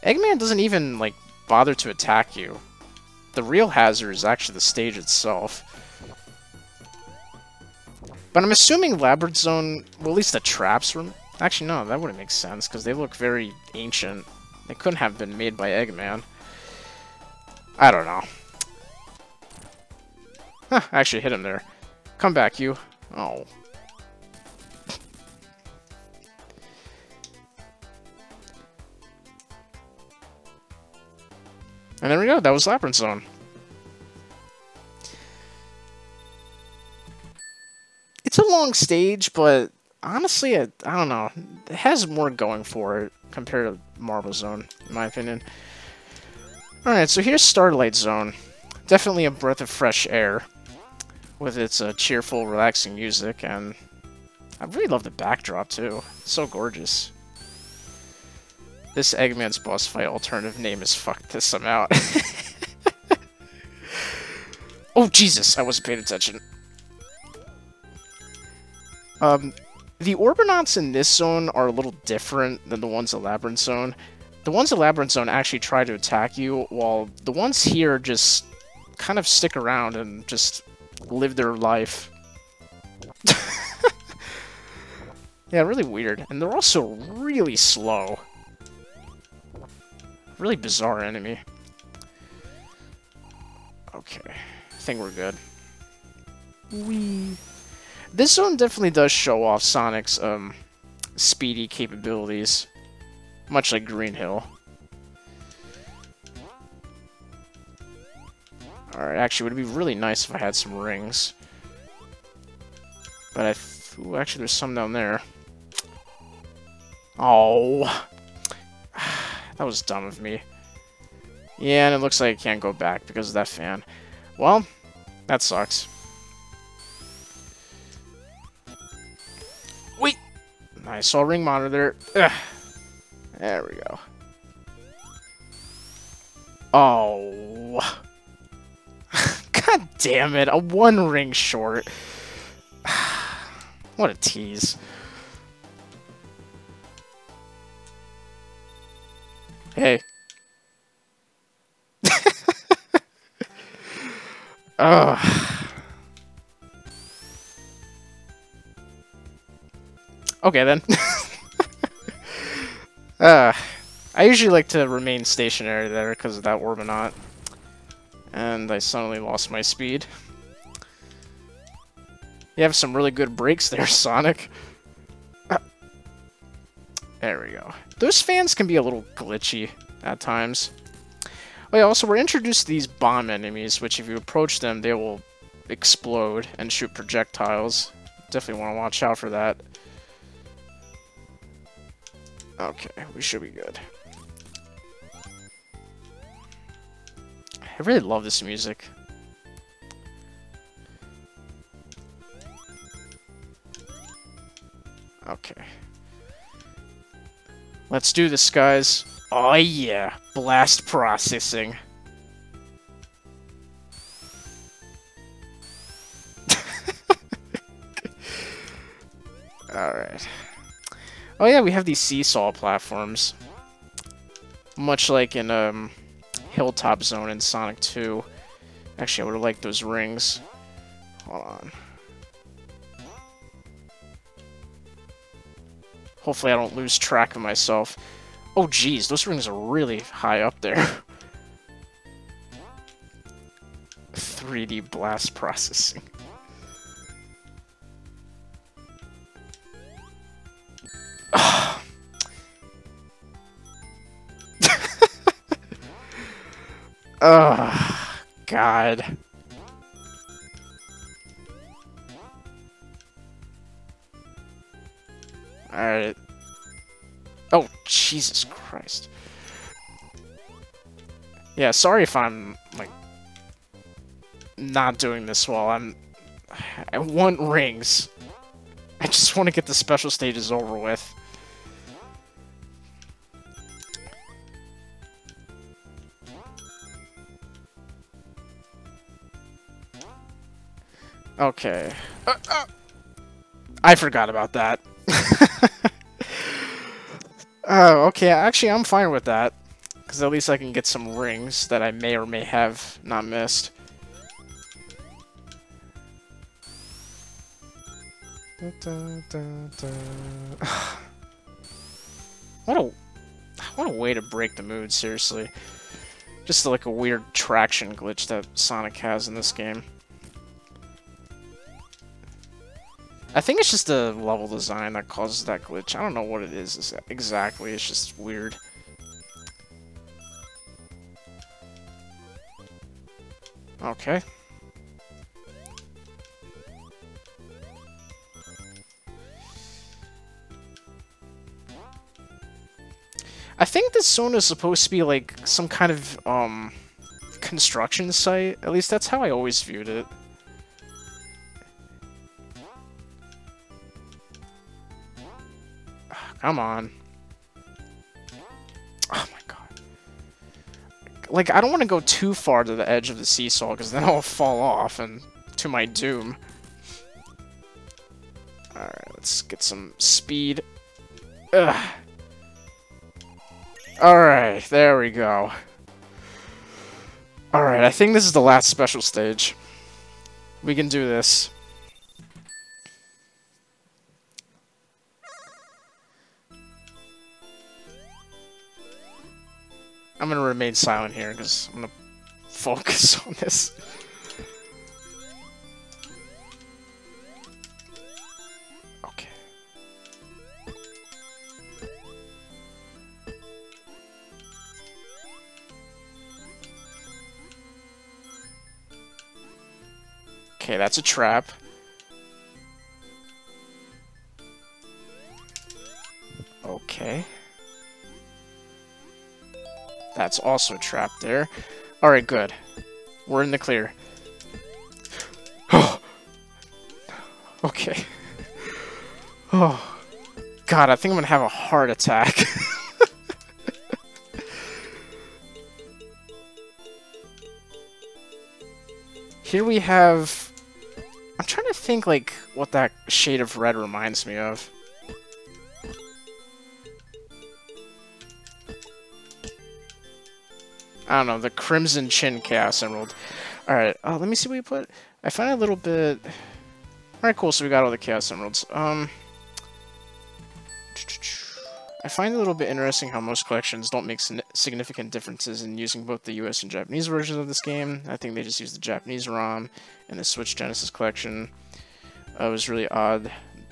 Eggman doesn't even, like, bother to attack you. The real hazard is actually the stage itself. But I'm assuming Labyrinth Zone, well, at least the traps were... Actually, no, that wouldn't make sense, because they look very ancient. They couldn't have been made by Eggman. I don't know. Huh, I actually hit him there. Come back, you. Oh. And there we go. That was Labyrinth Zone. It's a long stage, but honestly, I don't know. It has more going for it compared to Marble Zone, in my opinion. Alright, so here's Starlight Zone. Definitely a breath of fresh air with its cheerful, relaxing music, and I really love the backdrop, too. It's so gorgeous. This Eggman's boss fight alternative name is Fuck This, I'm out. Oh, Jesus, I wasn't paying attention. The Orbinauts in this zone are a little different than the ones in Labyrinth Zone. The ones in Labyrinth Zone actually try to attack you, while the ones here just kind of stick around and just live their life. Yeah, really weird. And they're also really slow. Really bizarre enemy. Okay, I think we're good. Whee! This zone definitely does show off Sonic's speedy capabilities, much like Green Hill. Alright, actually, it would be really nice if I had some rings. But ooh, actually, there's some down there. Oh, that was dumb of me. Yeah, and it looks like I can't go back because of that fan. Well, that sucks. Wait! I saw a ring monitor. Ugh. There we go. Oh. God damn it. A one ring short. What a tease. Hey. Ugh. Okay, then. I usually like to remain stationary there because of that Orbinaut. And I suddenly lost my speed. You have some really good brakes there, Sonic. There we go. Those fans can be a little glitchy at times. Oh yeah, also we're introduced to these bomb enemies, which if you approach them, they will explode and shoot projectiles. Definitely want to watch out for that. Okay, we should be good. I really love this music. Okay. Let's do this, guys. Oh yeah, blast processing. Alright. Oh yeah, we have these seesaw platforms. Much like in Hilltop Zone in Sonic 2. Actually, I would have liked those rings. Hold on. Hopefully I don't lose track of myself. Oh geez, those rings are really high up there. 3D blast processing. Oh, God. Alright. Oh, Jesus Christ. Yeah, sorry if I'm, like, not doing this well. I want rings. I just want to get the special stages over with. Okay. I forgot about that. Oh, okay. Actually, I'm fine with that. Because at least I can get some rings that I may or may have not missed. What What a way to break the mood, seriously. Just like a weird traction glitch that Sonic has in this game. I think it's just the level design that causes that glitch. I don't know what it is exactly, it's just weird. Okay. I think this zone is supposed to be like some kind of construction site. At least that's how I always viewed it. Come on. Oh my god. Like, I don't want to go too far to the edge of the seesaw, because then I'll fall off, and to my doom. Alright, let's get some speed. Ugh. Alright, there we go. Alright, I think this is the last special stage. We can do this. I'm gonna remain silent here because I'm gonna focus on this. Okay. Okay, that's a trap. Okay. That's also trapped there. Alright, good. We're in the clear. Okay. Oh. God, I think I'm gonna have a heart attack. Here we have... I'm trying to think, like, what that shade of red reminds me of. I don't know, the Crimson Chin Chaos Emerald. Alright, let me see what you put. I find a little bit... Alright, cool, so we got all the Chaos Emeralds. I find it a little bit interesting how most collections don't make significant differences in using both the US and Japanese versions of this game. I think they just use the Japanese ROM in the Switch Genesis collection. It was really odd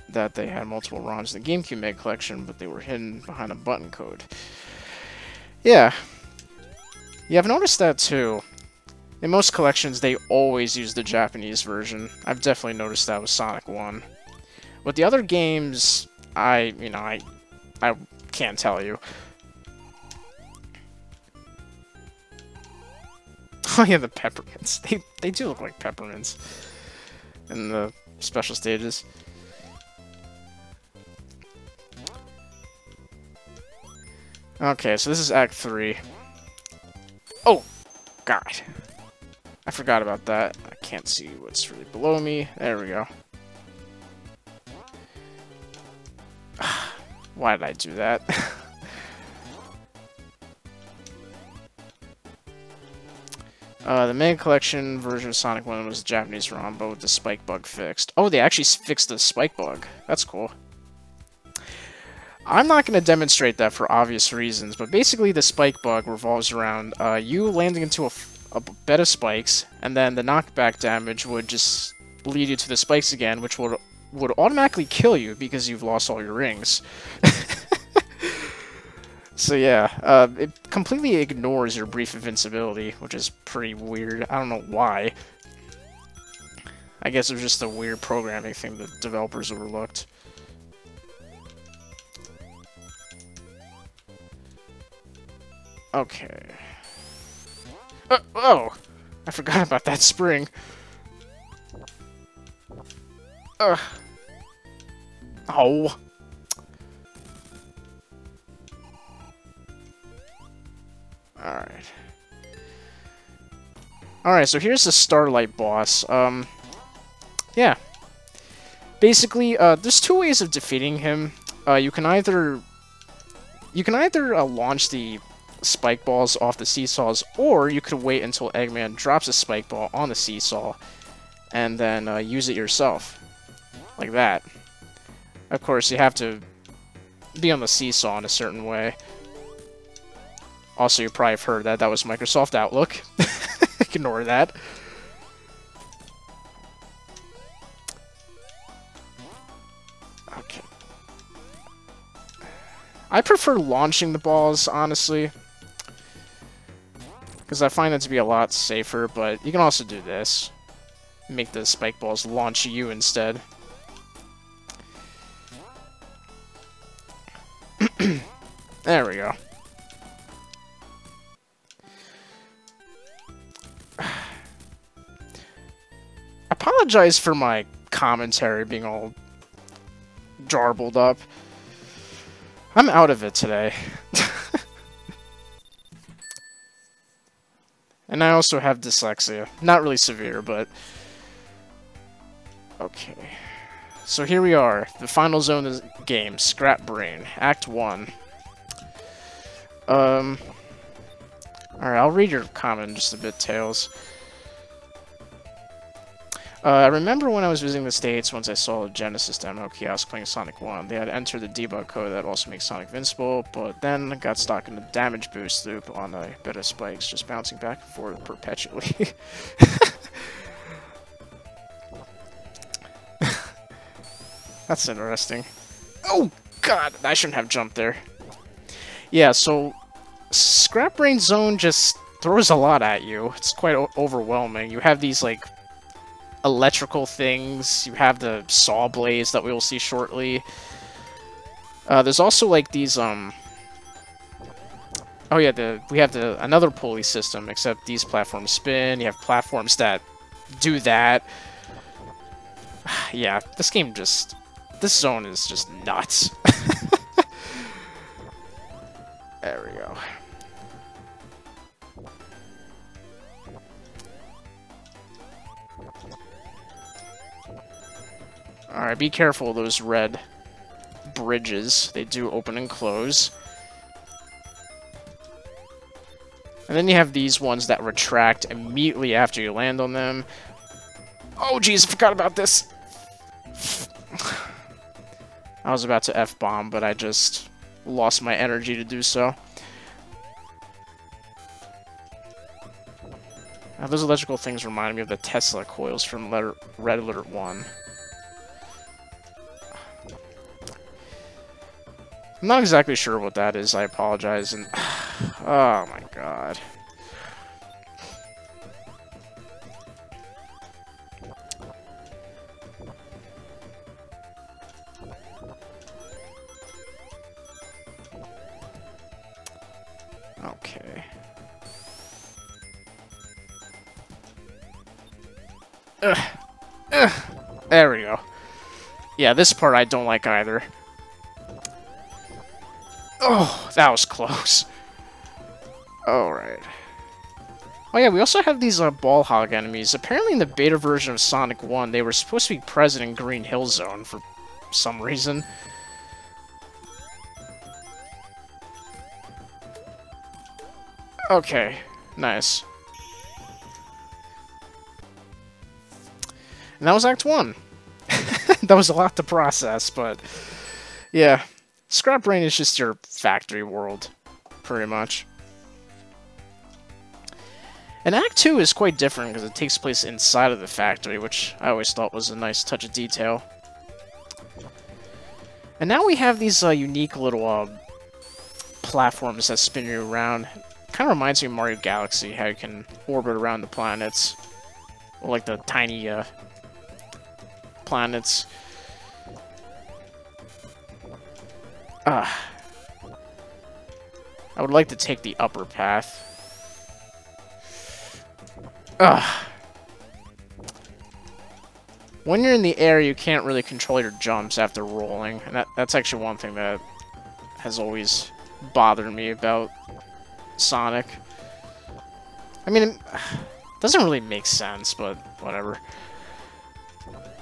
that they had multiple ROMs in the GameCube Meg collection, but they were hidden behind a button code. Yeah. Yeah, I've noticed that too. In most collections, they always use the Japanese version. I've definitely noticed that with Sonic 1. With the other games, I can't tell you. Oh yeah, the peppermints. They do look like peppermints in the special stages. Okay, so this is Act 3. Oh, God. I forgot about that. I can't see what's really below me. There we go. Why did I do that? The Mega Collection version of Sonic 1 was the Japanese ROM, but with the spike bug fixed. Oh, they actually fixed the spike bug. That's cool. I'm not going to demonstrate that for obvious reasons, but basically the spike bug revolves around you landing into a bed of spikes, and then the knockback damage would just lead you to the spikes again, which would automatically kill you because you've lost all your rings. So yeah, it completely ignores your brief invincibility, which is pretty weird. I don't know why. I guess it was just a weird programming thing that developers overlooked. Okay. Oh! I forgot about that spring. Ugh. Oh. Alright. Alright, so here's the Starlight boss. Yeah. Basically, there's two ways of defeating him. You can either launch the spike balls off the seesaws, or you could wait until Eggman drops a spike ball on the seesaw, and then use it yourself. Like that. Of course, you have to be on the seesaw in a certain way. Also, you probably have heard that. That was Microsoft Outlook. Ignore that. Okay. I prefer launching the balls, honestly. Because I find that to be a lot safer, but you can also do this. Make the spike balls launch you instead. There we go. Apologize for my commentary being all jarbled up. I'm out of it today. And I also have dyslexia. Not really severe, but... Okay. So here we are. The final zone of the game. Scrap Brain. Act 1. Alright, I'll read your comment in just a bit, Tails. I remember when I was visiting the States, once I saw a Genesis demo kiosk playing Sonic 1. They had entered the debug code that also makes Sonic invincible, but then got stuck in the damage boost loop on a bit of spikes, just bouncing back and forth perpetually. That's interesting. Oh, God! I shouldn't have jumped there. Yeah, so... Scrap Brain Zone just throws a lot at you. It's quite overwhelming. You have these, like... electrical things. You have the saw blades that we will see shortly. There's also like these oh yeah, we have another pulley system, except these platforms spin. You have platforms that do that. Yeah, this zone is just nuts. There we go. Alright, be careful of those red bridges. They do open and close. And then you have these ones that retract immediately after you land on them. Oh, jeez, I forgot about this! I was about to F-bomb, but I just lost my energy to do so. Now, those electrical things remind me of the Tesla coils from Red Alert 1. I'm not exactly sure what that is, I apologize, and... Oh my god. Okay. There we go. Yeah, this part I don't like either. Oh, that was close. Alright. Oh yeah, we also have these ball hog enemies. Apparently in the beta version of Sonic 1, they were supposed to be present in Green Hill Zone for some reason. Okay, nice. And that was Act 1. That was a lot to process, but... Yeah. Scrap Brain is just your factory world, pretty much. And Act 2 is quite different because it takes place inside of the factory, which I always thought was a nice touch of detail. And now we have these unique little platforms that spin you around. Kind of reminds me of Mario Galaxy, how you can orbit around the planets. Or like the tiny planets. I would like to take the upper path. When you're in the air, you can't really control your jumps after rolling, and that's actually one thing that has always bothered me about Sonic. I mean, it doesn't really make sense, but whatever.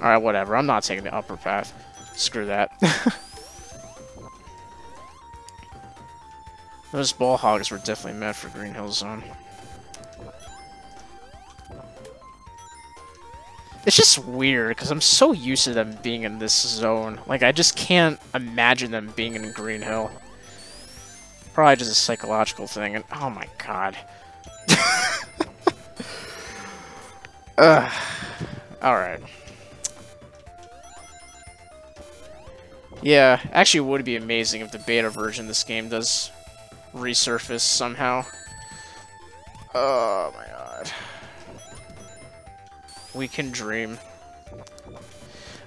Alright, whatever. I'm not taking the upper path. Screw that. Those ball hogs were definitely meant for Green Hill Zone. It's just weird, because I'm so used to them being in this zone. Like, I just can't imagine them being in Green Hill. Probably just a psychological thing, and oh my god. Alright. Yeah, actually it would be amazing if the beta version of this game does resurface somehow. Oh my god. We can dream.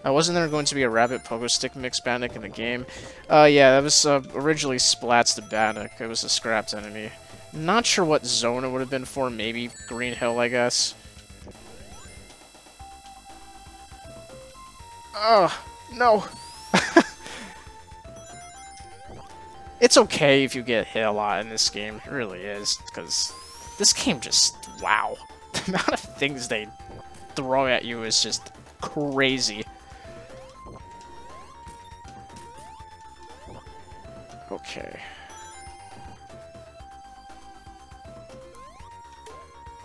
Wasn't there going to be a rabbit pogo stick mix Bannock in the game? Yeah, that was originally Splats the Bannock. It was a scrapped enemy. Not sure what zone it would have been for. Maybe Green Hill, I guess. Oh, no. It's okay if you get hit a lot in this game. It really is. Because this game just... Wow. The amount of things they throw at you is just crazy. Okay.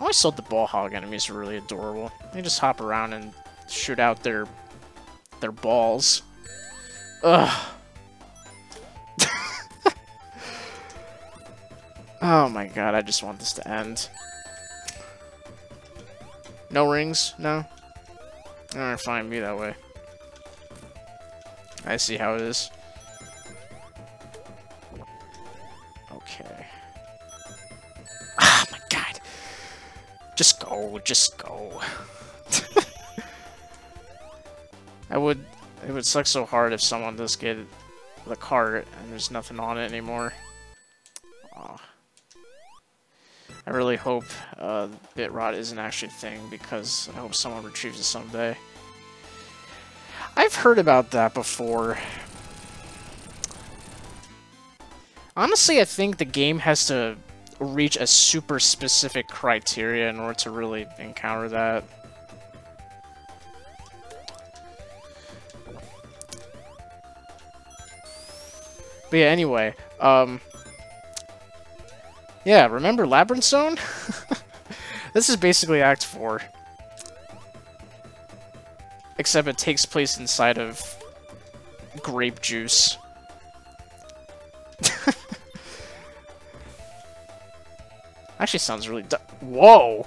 I always thought the ball hog enemies were really adorable. They just hop around and shoot out their balls. Ugh. Oh my god, I just want this to end. No rings? No? Alright, fine, be that way. I see how it is. Okay. Ah, my god. Just go, just go. It would suck so hard if someone does get the cart and there's nothing on it anymore. Aw. I really hope bit rot isn't actually a thing, because I hope someone retrieves it someday. I've heard about that before. Honestly, I think the game has to reach a super specific criteria in order to really encounter that. But yeah, anyway, yeah, remember Labyrinth Zone? This is basically Act 4. Except it takes place inside of grape juice. Actually sounds really whoa!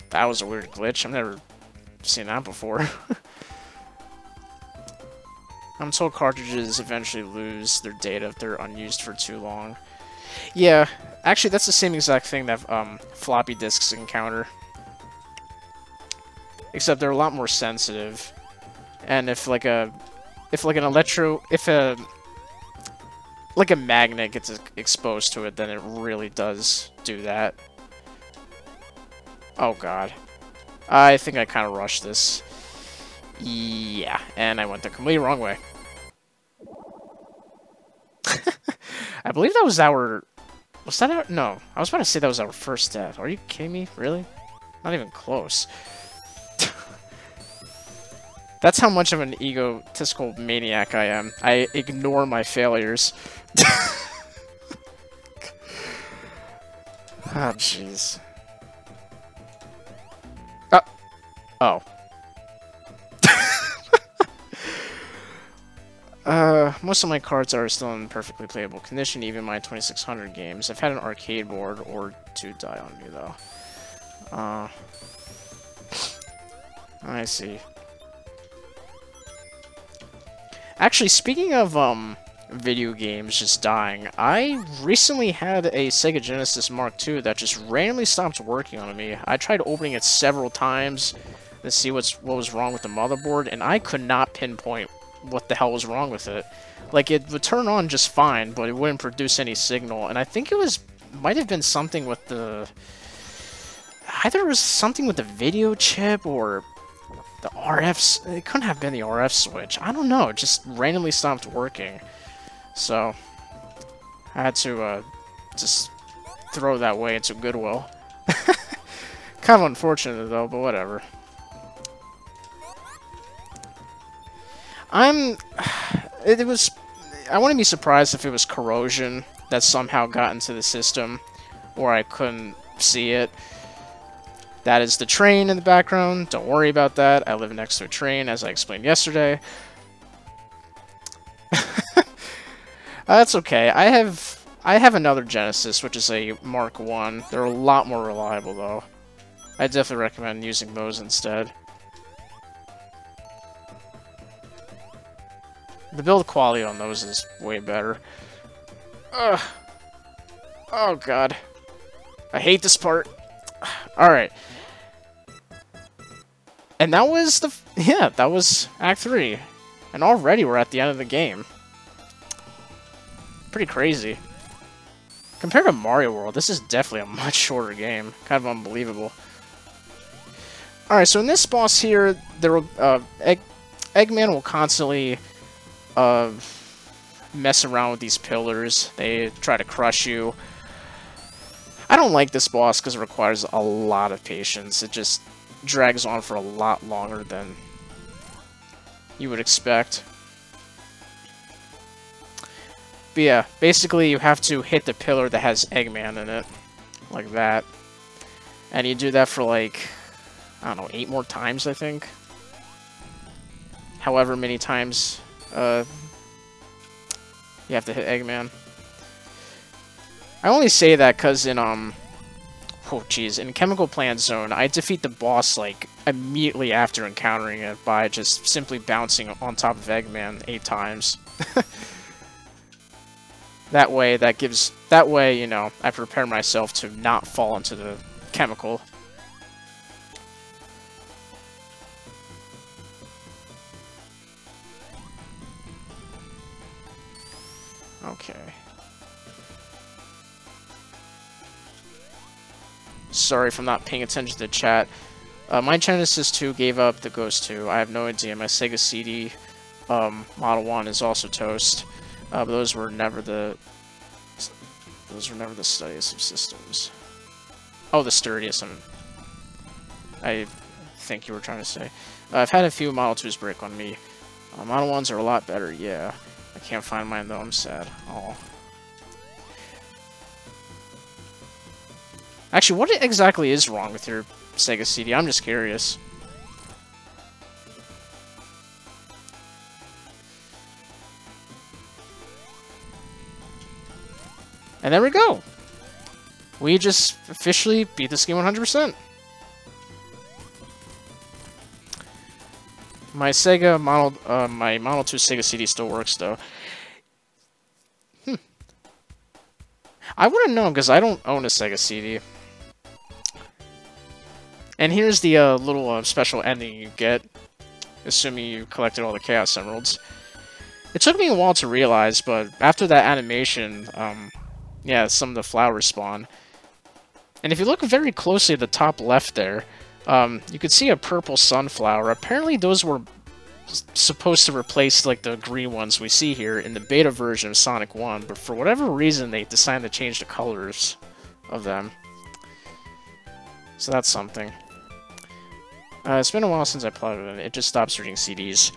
That was a weird glitch. I've never seen that before. I'm told cartridges eventually lose their data if they're unused for too long. Yeah, actually that's the same exact thing that floppy disks encounter. Except they're a lot more sensitive. And if like a magnet gets exposed to it, then it really does do that. Oh god. I think I kind of rushed this. Yeah, and I went the completely wrong way. I believe that was our... Was that our... No, I was about to say that was our first death. Are you kidding me? Really? Not even close. That's how much of an egotistical maniac I am. I ignore my failures. Ah, jeez. Oh. Most of my cards are still in perfectly playable condition, even my 2600 games. I've had an arcade board or two die on me, though. I see. Actually, speaking of, video games just dying, I recently had a Sega Genesis Mark II that just randomly stopped working on me. I tried opening it several times to see what was wrong with the motherboard, and I could not pinpoint what the hell was wrong with it. Like, it would turn on just fine, but it wouldn't produce any signal, and I think it might have been something with the... Either it was something with the video chip, or the RFs... It couldn't have been the RF switch. I don't know, it just randomly stopped working. So, I had to, just throw that way into Goodwill. Kind of unfortunate, though, but whatever. I wouldn't be surprised if it was corrosion that somehow got into the system, or I couldn't see it. That is the train in the background. Don't worry about that. I live next to a train, as I explained Yesterday. That's okay. I I have another Genesis, which is a Mark 1. They're a lot more reliable, though. I definitely recommend using those instead. The build quality on those is way better. Ugh. Oh, God. I hate this part. Alright. And that was the... Yeah, that was Act 3. And already we're at the end of the game. Pretty crazy. Compared to Mario World, this is definitely a much shorter game. Kind of unbelievable. Alright, so in this boss here, there will, Eggman will constantly mess around with these pillars. They try to crush you. I don't like this boss because it requires a lot of patience. It just drags on for a lot longer than you would expect. But yeah, basically you have to hit the pillar that has Eggman in it. Like that. And you do that for like, I don't know, 8 more times, I think. However many times you have to hit Eggman. I only say that because in, oh jeez, in Chemical Plant Zone, I defeat the boss, like, immediately after encountering it by just simply bouncing on top of Eggman 8 times. That way, you know, I prepare myself to not fall into the chemical. Okay. Sorry if I'm not paying attention to the chat. My Genesis 2 gave up the Ghost 2. I have no idea. My Sega CD Model 1 is also toast. But those were never the steadiest of systems. Oh, the sturdiest. I think you were trying to say. I've had a few Model 2s break on me. Model 1s are a lot better, yeah. I can't find mine though, I'm sad. Oh. Actually, what exactly is wrong with your Sega CD? I'm just curious. And there we go. We just officially beat this game 100%. My Sega Model, my Model 2 Sega CD still works though. I wouldn't know because I don't own a Sega CD. And here's the little special ending you get, assuming you collected all the Chaos Emeralds. It took me a while to realize, but after that animation, yeah, some of the flowers spawn. And if you look very closely at the top left there, you could see a purple sunflower. Apparently those were supposed to replace like the green ones we see here in the beta version of Sonic 1, but for whatever reason they decided to change the colors of them. So that's something. It's been a while since I played it, it just stops reading CDs.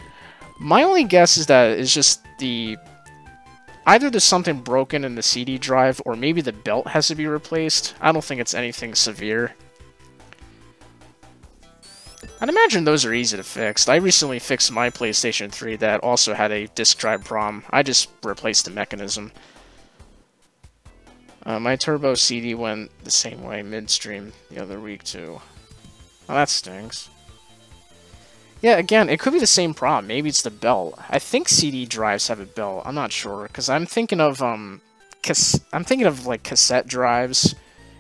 My only guess is that it's just either there's something broken in the CD drive, or maybe the belt has to be replaced. I don't think it's anything severe. I'd imagine those are easy to fix. I recently fixed my PlayStation 3 that also had a disk drive problem. I just replaced the mechanism. My Turbo CD went the same way midstream the other week too. Oh, that stinks. Yeah, again, it could be the same problem. Maybe it's the belt. I think CD drives have a belt. I'm not sure because I'm thinking of like cassette drives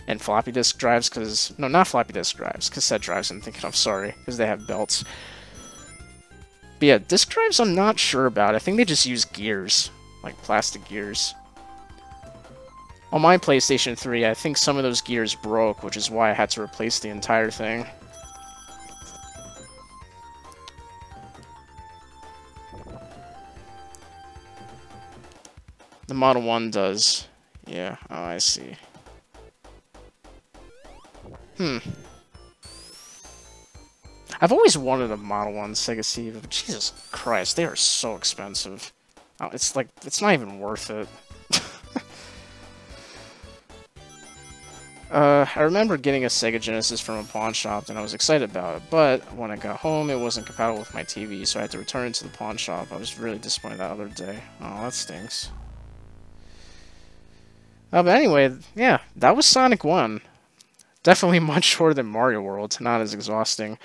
and floppy disk drives. Because no, not floppy disk drives. Cassette drives. I'm thinking of. Sorry, because they have belts. But yeah, disk drives. I'm not sure about. I think they just use gears, like plastic gears. On my PlayStation 3, I think some of those gears broke, which is why I had to replace the entire thing. The Model 1 does. Yeah, oh, I see. I've always wanted a Model 1 Sega CD, but Jesus Christ, they are so expensive. Oh, it's like, it's not even worth it. I remember getting a Sega Genesis from a pawn shop, and I was excited about it, but when I got home, it wasn't compatible with my TV, so I had to return it to the pawn shop. I was really disappointed that other day. Oh, that stinks. But anyway, yeah, that was Sonic 1. Definitely much shorter than Mario World, not as exhausting.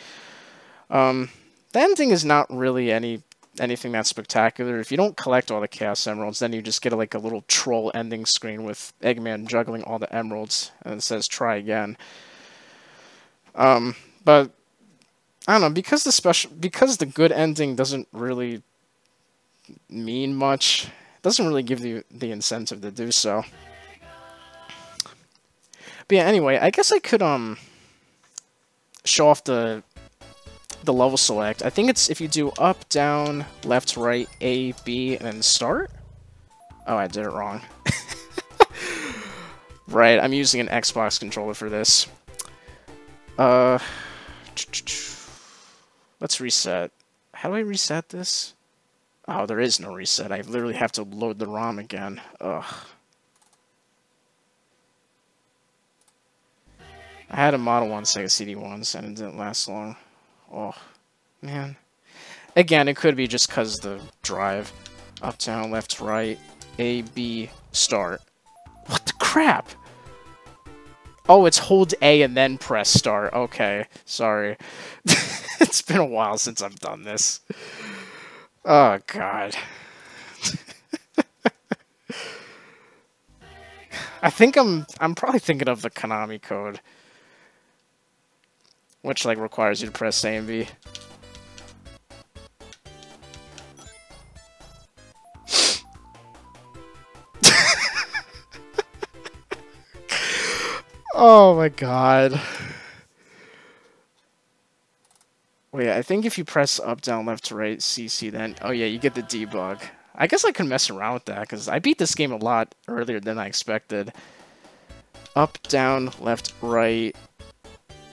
The ending is not really anything that's spectacular. If you don't collect all the Chaos Emeralds, then you just get like a little troll ending screen with Eggman juggling all the emeralds, and it says try again. But I don't know, because the good ending doesn't really mean much, it doesn't really give you the incentive to do so. But yeah, anyway, I guess I could show off the level select. I think it's if you do up, down, left, right, A, B, and then start. Oh, I did it wrong. Right, I'm using an Xbox controller for this. Let's reset. How do I reset this? Oh, there is no reset. I literally have to load the ROM again. Ugh. I had a Model 1 Sega CD once, and it didn't last long. Oh, man. Again, it could be just because the drive. Up, down, left, right, A, B, start. What the crap? Oh, it's hold A and then press start. Okay, sorry. It's been a while since I've done this. Oh, God. I think I'm probably thinking of the Konami code, which like requires you to press A and B. Oh my god. Wait, I think if you press up, down, left, right, CC, then... Oh yeah, you get the debug. I guess I could mess around with that, because I beat this game a lot earlier than I expected. Up, down, left, right,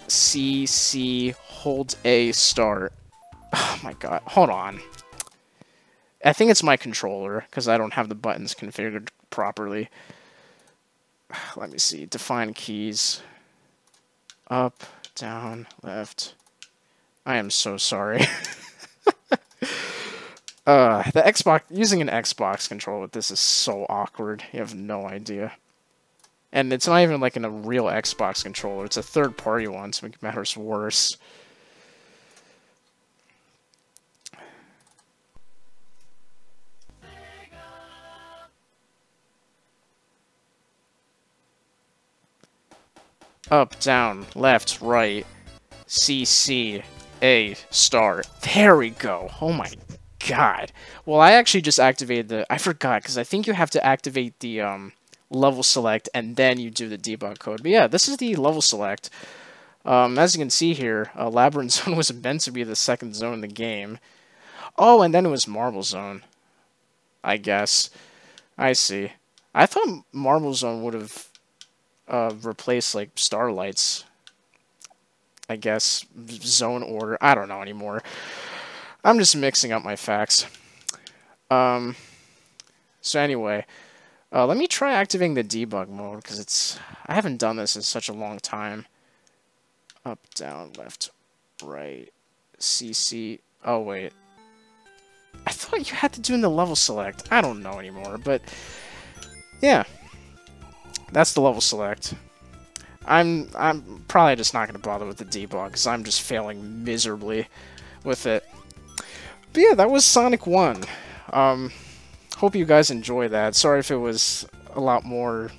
CC, hold A, start. Oh my god, hold on. I think it's my controller, because I don't have the buttons configured properly. Let me see. Define keys. Up, down, left. I am so sorry. The Xbox, using an Xbox controller with this is so awkward. You have no idea. And it's not even like in a real Xbox controller. It's a third-party one, so it makes matters worse. Up, down, left, right, CC, A, start. There we go. Oh my god. Well, I actually just activated the... I forgot, because I think you have to activate the level select, and then you do the debug code. But yeah, this is the level select. As you can see here, Labyrinth Zone was meant to be the second zone in the game. Oh, and then it was Marble Zone, I guess. I see. I thought Marble Zone would have replaced, like, Starlight's, I guess, zone order. I don't know anymore. I'm just mixing up my facts. So anyway, let me try activating the debug mode, because I haven't done this in such a long time. Up, down, left, right, CC. Oh, wait. I thought you had to do in the level select. I don't know anymore, but yeah. That's the level select. I'm probably just not going to bother with the debug, because I'm just failing miserably with it. But yeah, that was Sonic 1. Hope you guys enjoy that. Sorry if it was a lot more,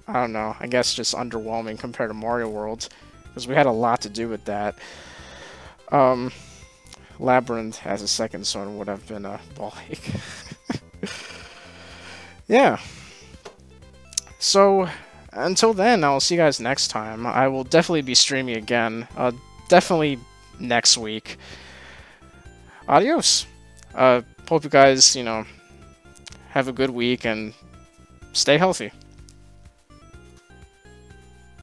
I don't know, I guess just underwhelming compared to Mario World, because we had a lot to do with that. Labyrinth as a second zone would have been a ball ache. Yeah. So, until then, I'll see you guys next time. I will definitely be streaming again. Definitely next week. Adios. Hope you guys, have a good week and stay healthy.